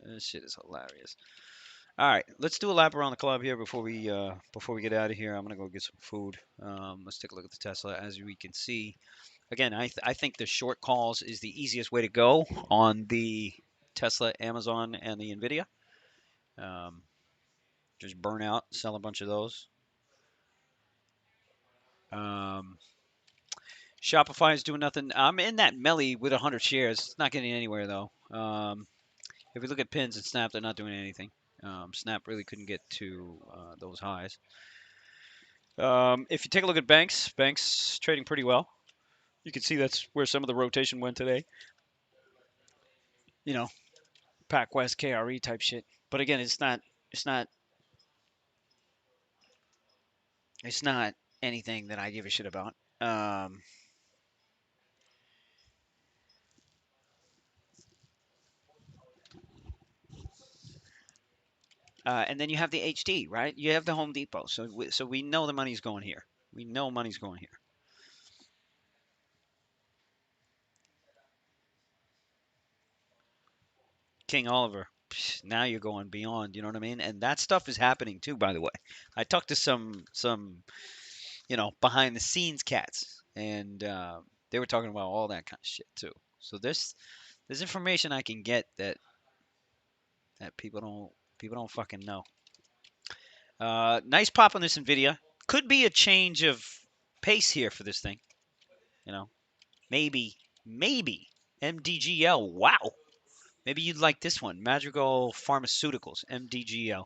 This shit is hilarious. All right, let's do a lap around the club here before we get out of here. I'm gonna go get some food. Let's take a look at the Tesla. As we can see, again, I think the short calls is the easiest way to go on the Tesla, Amazon, and the Nvidia. Um, just burn out, sell a bunch of those. Um, Shopify is doing nothing. I'm in that Melly with 100 shares. It's not getting anywhere though. If we look at pins and Snap, they're not doing anything. Snap really couldn't get to those highs. If you take a look at banks trading pretty well. You can see that's where some of the rotation went today. You know, PacWest, KRE type shit. But again, it's not it's not anything that I give a shit about. And then you have the HD, right? You have the Home Depot. So we know the money's going here. We know money's going here. King Oliver. Now you're going beyond, you know what I mean? And that stuff is happening too, by the way. I talked to some behind the scenes cats, and they were talking about all that kind of shit too. So there's information I can get that people don't fucking know. Nice pop on this Nvidia. Could be a change of pace here for this thing. You know, maybe MDGL. Wow. Maybe you'd like this one, Madrigal Pharmaceuticals, MDGL.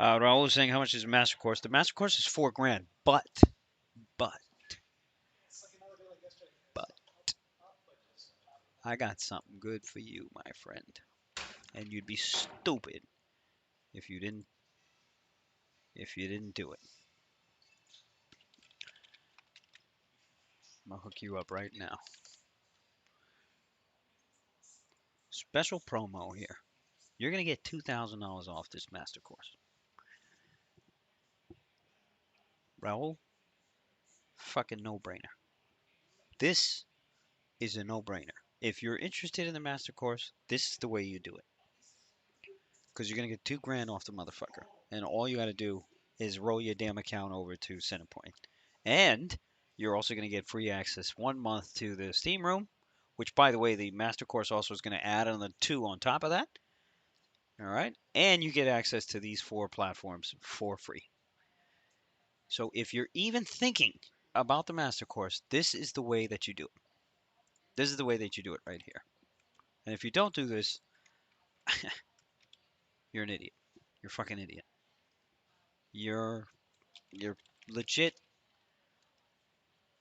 Raul was saying, how much is a master course? The master course is $4 grand, but It's like another day like yesterday. But- But just I got something good for you, my friend. And you'd be stupid if you didn't do it. I'm gonna hook you up right now. Special promo here. You're gonna get $2,000 off this master course. Raul, fucking no-brainer. This is a no-brainer. If you're interested in the master course, this is the way you do it. Because you're gonna get $2 grand off the motherfucker, and all you gotta do is roll your damn account over to Centerpoint, and you're also gonna get free access 1 month to the Steam Room, which, by the way, the master course also is gonna add on the 2 on top of that. All right, and you get access to these 4 platforms for free. So if you're even thinking about the master course, this is the way that you do it. This is the way that you do it right here. And if you don't do this, you're an idiot. You're a fucking idiot. You're legit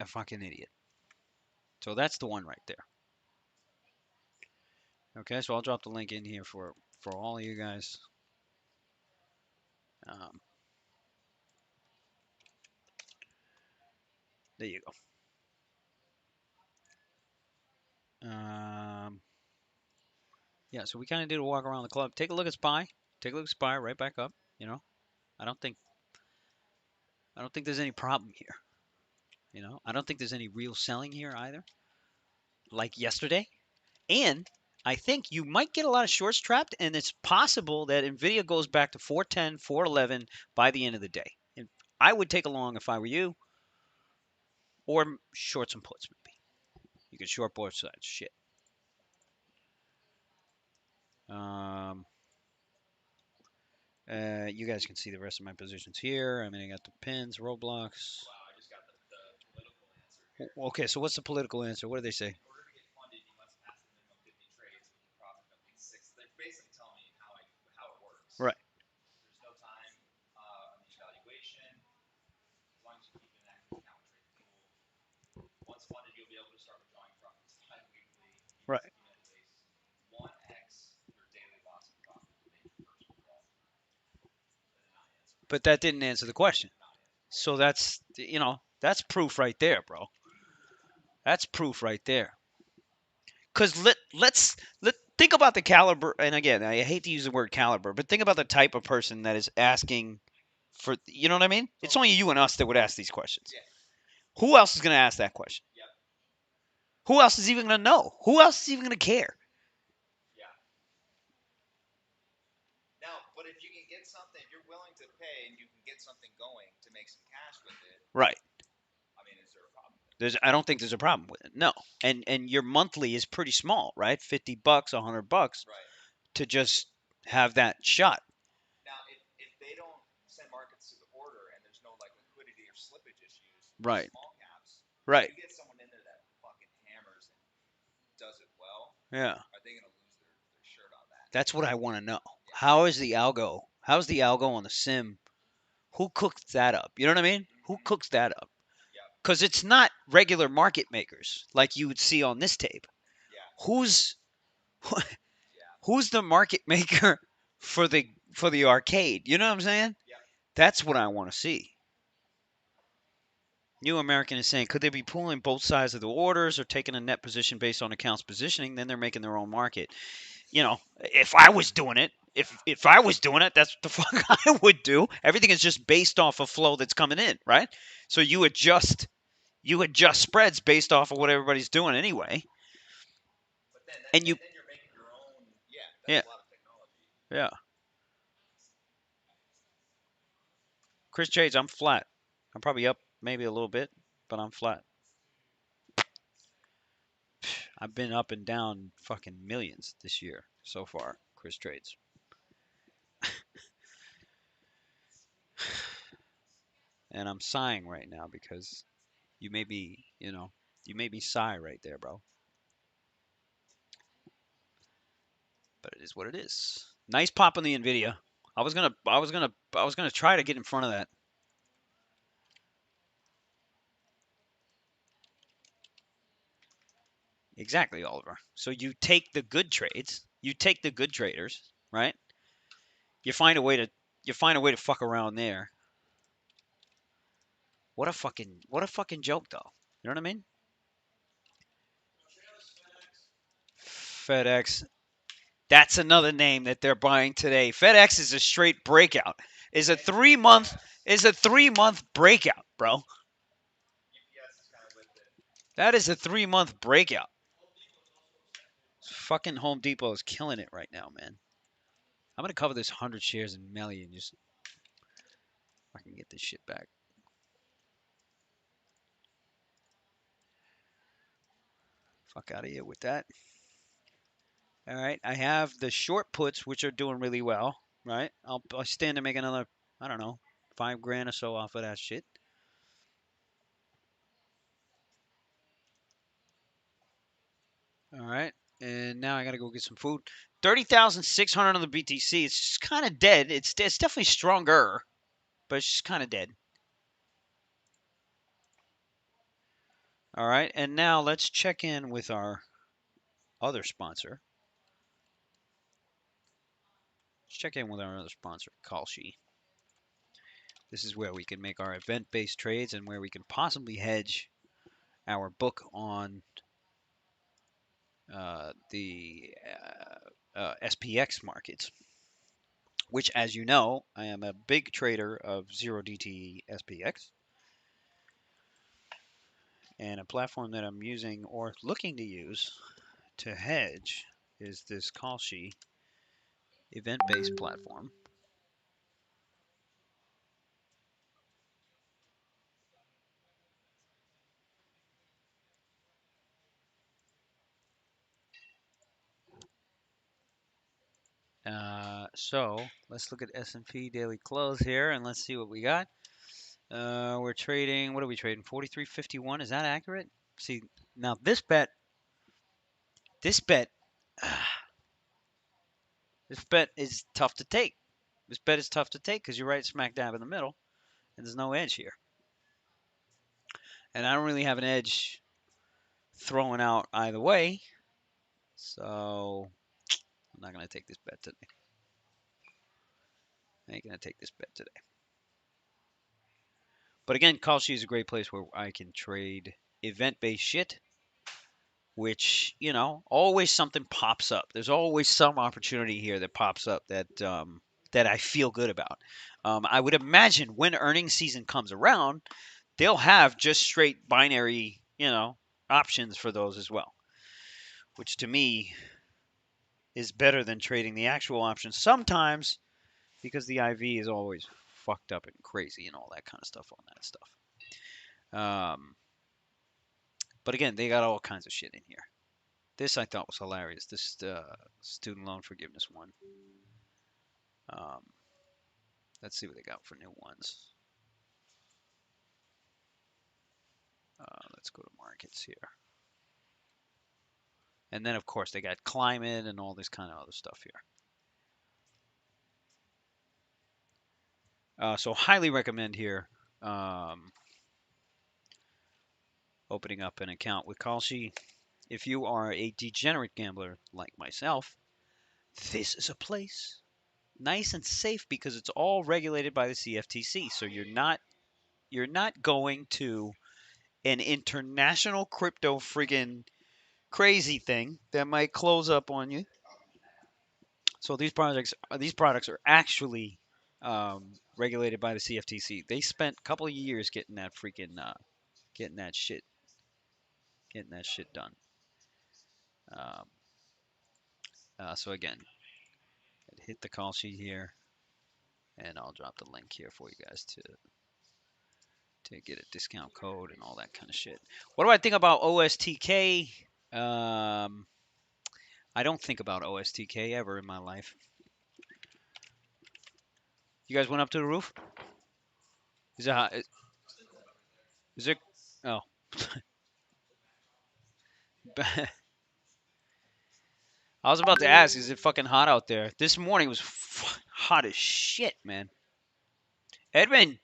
a fucking idiot. So that's the one right there. Okay, so I'll drop the link in here for all of you guys. There you go. Yeah, so we kind of did a walk around the club. Take a look at Spy. Take a look at Spy right back up. You know, I don't think there's any problem here. You know, I don't think there's any real selling here either. Like yesterday, and I think you might get a lot of shorts trapped, and it's possible that Nvidia goes back to 410, 411 by the end of the day. And I would take along if I were you, or short some puts maybe. You could short both sides. Shit. Um, you guys can see the rest of my positions here. I mean, I got the pins, Roblox. Wow, I just got the political answer here. Okay, so what's the political answer? What do they say? In order to get funded, you must pass the minimum 50 trades with a profit of at least 6. They're basically telling me how it works. Right. There's no time on the evaluation. As long as you keep an active account with trading tool. Once funded, you'll be able to start withdrawing profits bi-weekly. Right. 1x your daily loss in profit to make your first withdrawal. That did not answer. But that didn't answer the question. So that's that's proof right there, bro. That's proof right there. Cause let's think about the caliber. And again, I hate to use the word caliber, but think about the type of person that is asking for. You know what I mean? It's only you and us that would ask these questions. Yeah. Who else is going to ask that question? Yep. Who else is even going to know? Who else is even going to care? Yeah. Now, but if you can get something, if you're willing to pay and you can get something going to make some cash with it, Right. I mean, is there a problem? I don't think there's a problem with it. No. And your monthly is pretty small, right? $50, $100 Right. to just have that shot. Now, if they don't send markets to the order and there's no like liquidity or slippage issues, Right. Small caps, Right. you get someone in there that fucking hammers and does it well. Yeah. Are they gonna lose their shirt on that? That's what I want to know. Yeah. How's the algo on the sim? Who cooked that up? You know what I mean? Who cooks that up? Yeah. Because it's not regular market makers like you would see on this tape. Yeah. Who's the market maker for the arcade? You know what I'm saying? Yeah. That's what I want to see. New American is saying, could they be pooling both sides of the orders or taking a net position based on accounts positioning? Then they're making their own market. You know, if I was doing it, if I was doing it, that's what the fuck I would do. Everything is just based off of flow that's coming in, right? So you adjust spreads based off of what everybody's doing anyway. But then And you, then you're making your own. Yeah. yeah, That's a lot of technology. yeah. Chris Chase, I'm flat. I'm probably up maybe a little bit, but I'm flat. I've been up and down fucking millions this year so far, Chris Trades. And I'm sighing right now because you made me sigh right there, bro. But it is what it is. Nice pop on the Nvidia. I was gonna try to get in front of that. Exactly, Oliver. So you take the good trades, you take the good traders, right? You find a way to fuck around there. What a fucking joke though. You know what I mean? FedEx. That's another name that they're buying today. FedEx is a straight breakout. Is a 3 month breakout, bro. UPS is kind of with it. That is a 3 month breakout. Fucking Home Depot is killing it right now, man. I'm gonna cover this 100 shares in Melly and just I can get this shit back. Fuck out of here with that. All right, I have the short puts, which are doing really well. Right, I'll stand to make another, I don't know, 5 grand or so off of that shit. All right, and now I gotta go get some food. 30,600 on the BTC. It's just kind of dead. It's definitely stronger, but it's just kind of dead. All right, and now let's check in with our other sponsor. Let's check in with our other sponsor, Kalshi. This is where we can make our event-based trades and where we can possibly hedge our book on the SPX markets, which, as you know, I am a big trader of 0DTE SPX. And a platform that I'm using or looking to use to hedge is this Kalshi event-based platform. So let's look at S&P daily close here and let's see what we got. We're trading. What are we trading? 43.51. Is that accurate? See, now this bet, this bet, this bet is tough to take. This bet is tough to take because you're right smack dab in the middle, and there's no edge here. And I don't really have an edge throwing out either way, so I'm not gonna take this bet today. I ain't gonna take this bet today. But again, Kalshi is a great place where I can trade event-based shit, which, you know, always something pops up. There's always some opportunity here that pops up that I feel good about. I would imagine when earnings season comes around, they'll have just straight binary, you know, options for those as well, which to me is better than trading the actual options sometimes because the IV is always fucked up and crazy and all that kind of stuff on that stuff. But again, they got all kinds of shit in here. This I thought was hilarious. This student loan forgiveness one. Um, let's see what they got for new ones. Let's go to markets here. And then, of course, they got climate and all this kind of other stuff here. So highly recommend here opening up an account with Kalshi. If you are a degenerate gambler like myself, this is a place nice and safe because it's all regulated by the CFTC. So you're not going to an international crypto friggin' crazy thing that might close up on you. So these products are actually regulated by the CFTC. They spent a couple of years getting that freaking getting that shit done. Um, so again, hit the call sheet here, and I'll drop the link here for you guys to get a discount code and all that kind of shit. What do I think about OSTK? I don't think about OSTK ever in my life. You guys went up to the roof? Is it hot? Is it? Oh. I was about to ask, is it fucking hot out there? This morning was hot as shit, man. Edwin,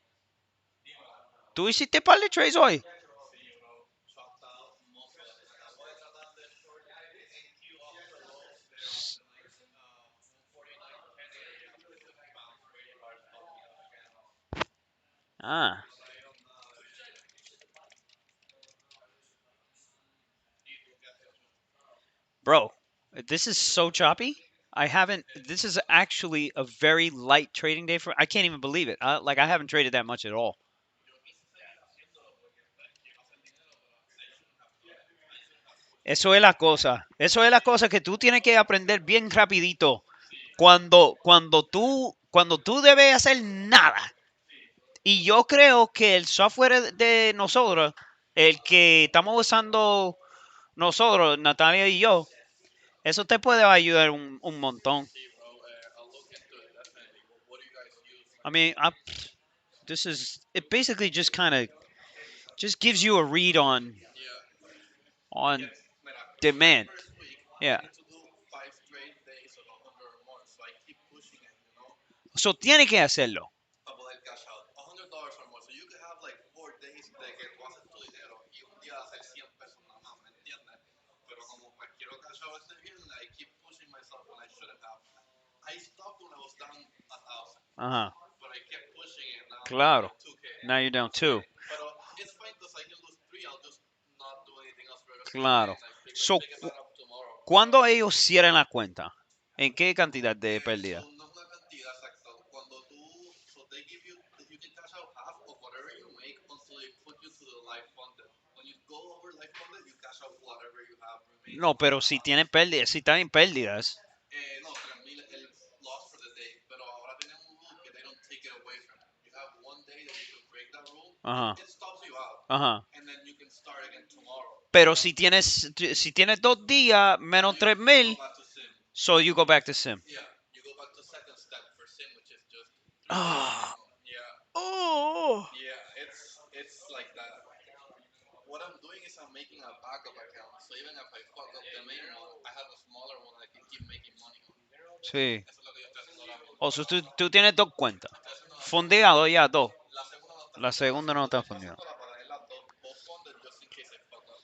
¿tú hiciste par de trades hoy? Sí, bro. Chopped out most of them. Like, voy a tratar de short NQ off the lows there on the nice 149.10 area because it bounced pretty hard, stopping out again. Ah, But I don't know. ¿Y tú qué has hecho? bro, this is so choppy. I haven't. This is actually a very light trading day for. I can't even believe it. Like I haven't traded that much at all. Yo quise seguir haciéndolo porque quiero hacer dinero, pero I shouldn't have done it. I shouldn't have pushed Eso es la cosa. Eso es la cosa que tú tienes que aprender bien rapidito. Sí, Cuando tú debes hacer nada. sí, Y yo creo que el software de nosotros, el que estamos usando nosotros, Natalia y yo, eso te puede ayudar un montón. sí, bro. I'll look into it definitely. What do you guys use? I mean, this is it. Basically, just kind of just gives you a read Yeah. on Yeah. Mira, for my demand. first week, I Yeah. need to do 5 straight days of 100 or more. So I keep pushing it. So tiene que hacerlo. Para poder cash out. $100 or more. So you can have like 4 days de que tú haces tu dinero y un día hacer 100 pesos nada más, ¿me entiendes? Pero como pues quiero cash out este viernes, I keep pushing myself when I shouldn't have. I stopped when I was down 1,000, Ajá. but I kept pushing it. Now I'm down Claro. like 2K. Now you're down two. Pero it's fine because I can lose 3. I'll just not do anything else for the rest of the day Claro. and I So, pick it back up tomorrow. ¿cuándo ellos cierran la cuenta? ¿En qué cantidad de So pérdida? no es una cantidad exacta. Cuando tú, so they give you, you can cash out half of whatever you make until they put you to the life funded. When you go over life funded, you cash out whatever you have remaining. No, pero si tienen pérdidas, si están en pérdidas. No, 3,000 el loss for the day. Pero ahora tienen un rule que they don't take it away from you. You have one day that you can break that rule. Ajá. It stops you out. Ajá. And then you can start again tomorrow. Pero si tienes 2 días menos You 3,000, go back to sim. so you go back to sim. Yeah, you go back to second step for sim, which is just 3 days Ah. minimum. Yeah, Oh. yeah, it's like that. What I'm doing is I'm making a backup account. So even if I fuck up the main one, I have a smaller one that I can keep making money on. Sí. Eso es lo que yo estoy haciendo ahora mismo. O sea, tú tienes 2 cuentas. Estoy haciendo las dos. Fondeado ya, dos. La segunda no está La fundeada, segunda no está estoy fondeada. pasándola para tener las dos both funded just in case I fuck up.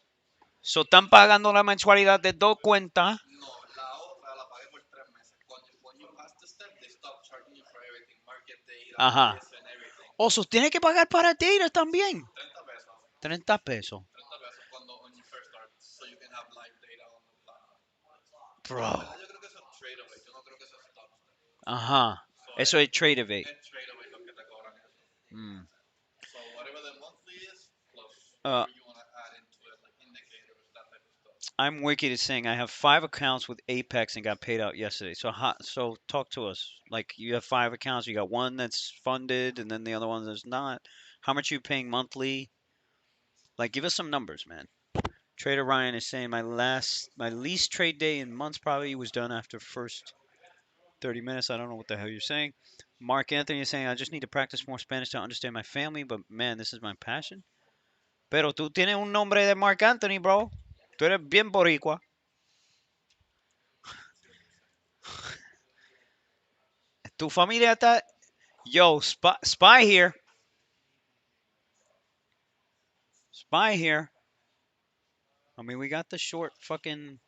So, están pagando la mensualidad de 2 cuentas. No, la otra la pagué por 3 meses. When you pass the step, they stop charging you for everything, market data, Ajá. this and everything. O sea, tienes que pagar para data también. 30 pesos. 30 pesos. 30 pesos cuando when you first start, so you can have live data on the platform. Pero en Bro. verdad yo creo que eso es trade away, yo no creo que eso es stop step. Ajá. So Eso es trade evade. es trade away lo que te cobran eso. Mm. So whatever the monthly is, plus Uh, whatever you want to add into it, like indicators, that type of stuff. I'm wicked is saying I have 5 accounts with Apex and got paid out yesterday. So talk to us. Like you have 5 accounts. You got one that's funded, and then the other one that's not. How much are you paying monthly? Like, give us some numbers, man. Trader Ryan is saying my least trade day in months probably was done after first 30 minutes. I don't know what the hell you're saying. Mark Anthony is saying I just need to practice more Spanish to understand my family, but man, this is my passion. Pero tú tienes un nombre de Mark Anthony, bro. Tú eres bien boricua. Tu familia está. Yo, spy here. Spy here. I mean, we got the short fucking.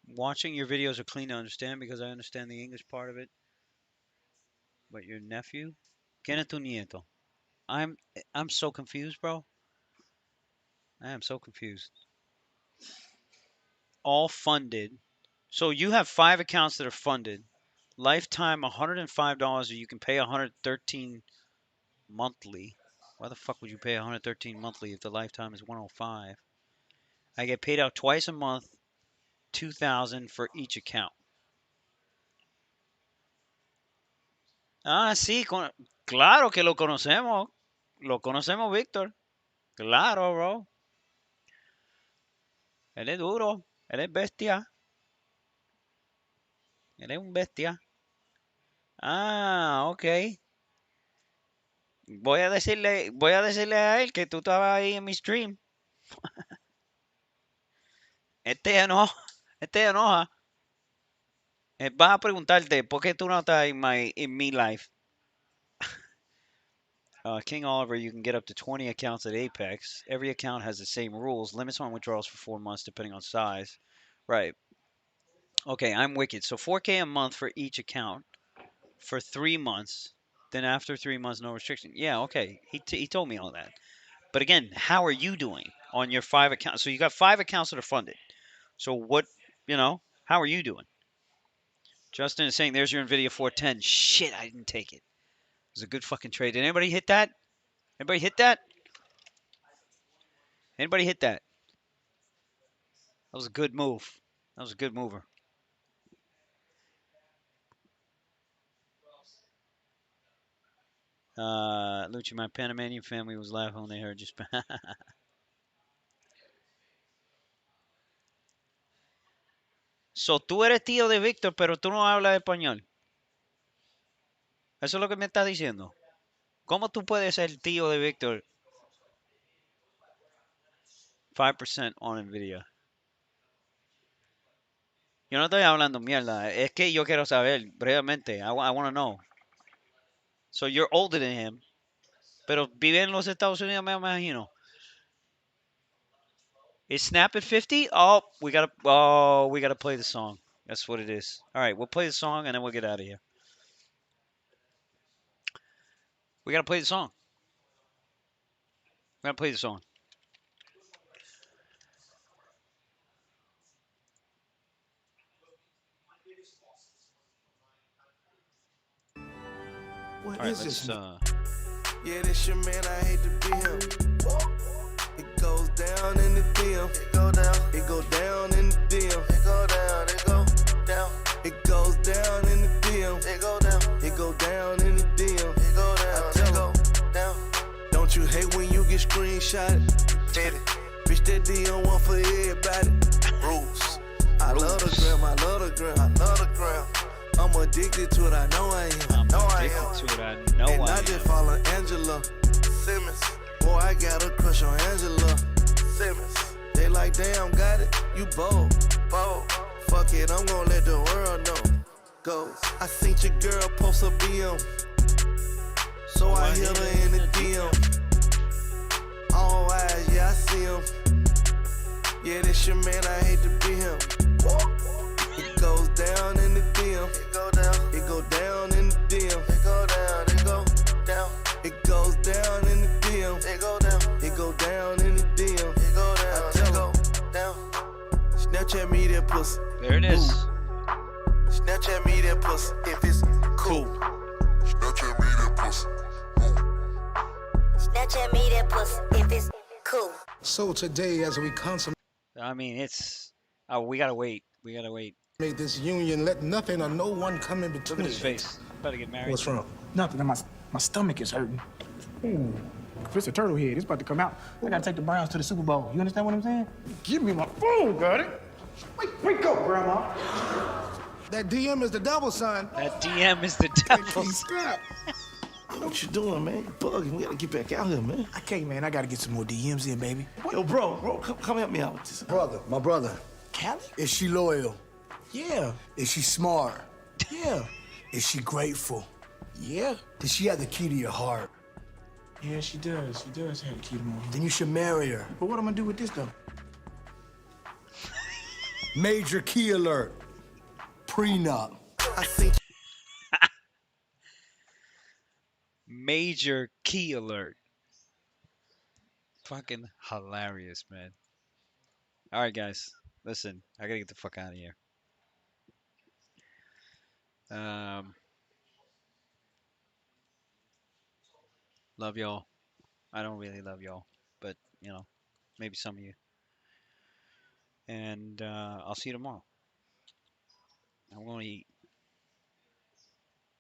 Watching your videos are clean to understand because I understand the English part of it. But your nephew? ¿Quién es tu nieto? I'm so confused, bro. I am so confused. All funded. So you have 5 accounts that are funded. Lifetime $105, or you can pay 113 monthly. Why the fuck would you pay 113 monthly if the lifetime is 105? I get paid out twice a month, 2,000 for each account. Ah, sí, claro que lo conocemos. Lo conocemos, Víctor. Claro, bro. Él es duro. Él es bestia. Él es un bestia. Ah, ok. Voy a decirle a él que tú estabas ahí en mi stream. Este enoja, este enoja. Vas a preguntarte por qué tú no estás en mi life. King Oliver, you can get up to 20 accounts at Apex. Every account has the same rules. Limits on withdrawals for 4 months, depending on size. Right. Okay, I'm wicked. So 4K a month for each account for 3 months. Then after 3 months, no restriction. Yeah, okay. He told me all that. But again, how are you doing on your 5 accounts? So you got 5 accounts that are funded. So what, how are you doing? Justin is saying, there's your NVIDIA 410. Shit, I didn't take it. It was a good fucking trade. Did anybody hit that? Anybody hit that? Anybody hit that? That was a good move. That was a good mover. Lucci, my Panamanian family was laughing when they heard you. So tú eres tío de Víctor, pero tú no hablas español. Eso es lo que me estás diciendo. ¿Cómo tú puedes ser tío de Víctor? 5% on Nvidia. Yo no estoy hablando mierda. Es que yo quiero saber, brevemente. I want to know. So you're older than him, pero vive en los Estados Unidos, me imagino. Is Snap at 50? We gotta play the song. That's what it is. All right, we'll play the song and then we'll get out of here. We gotta play the song. We gotta play the song. What All right, is let's. this? Yeah, this your man, I hate to be him. It goes down in the DM. It go down. It go down in the DM. It go down. It go down. It goes down in the DM. It go down. It go down in the DM. It go down. I tell it down. Don't you hate when you get screenshotted? Did it. Bitch, that DM one for everybody. Rules. I love the gram. I love the gram. I love the gram. I'm addicted to it. I know I am. I'm addicted to it. I know And I I am. just follow Angela Simmons. Boy, I got a crush on Angela Simmons. They like, damn, got it. You bold. Bold. Fuck it, I'm gonna let the world know. Goes. I seen your girl post a BM. So I hit her in the DM. All eyes, yeah, I see him. Yeah, this your man, I hate to be him. It goes down in the DM. It go down. It go down in the DM. It go down. It go down. It goes down in the DM. It go down. It go down in the DM. It go down. I tell it down. Snapchat me that pussy. There it is. Snapchat me that pussy if it's cool. Snapchat me that pussy. Snapchat me that pussy if it's cool. So today, as we consummate I mean, it's. Oh, we gotta wait. We gotta wait. this union, let nothing or no one come in Look between. at his face. About to get married. What's wrong? Nothing. My stomach is hurting. Ooh. It's a turtle head. It's about to come out. I gotta take the Browns to the Super Bowl. You understand what I'm saying? Give me my phone, got it? Wake up, Grandma. That DM is the devil, son. That DM is the devil. Stop. What you doing, man? You bugging. We gotta get back out here, man. I can't, man. I gotta get some more DMs in, baby. Yo, bro, come help me out with this. Brother, my brother. Callie? Is she loyal? Yeah. Is she smart? Yeah. Is she grateful? Yeah. Does she have the key to your heart? Yeah, she does. She does have a key to my heart. Then you should marry her. But what am I gonna do with this, though? Major key alert. Prenup. I think Major key alert. Fucking hilarious, man. All right, guys. Listen, I gotta get the fuck out of here. Love y'all. I don't really love y'all, but maybe some of you. And I'll see you tomorrow. I'm going to eat.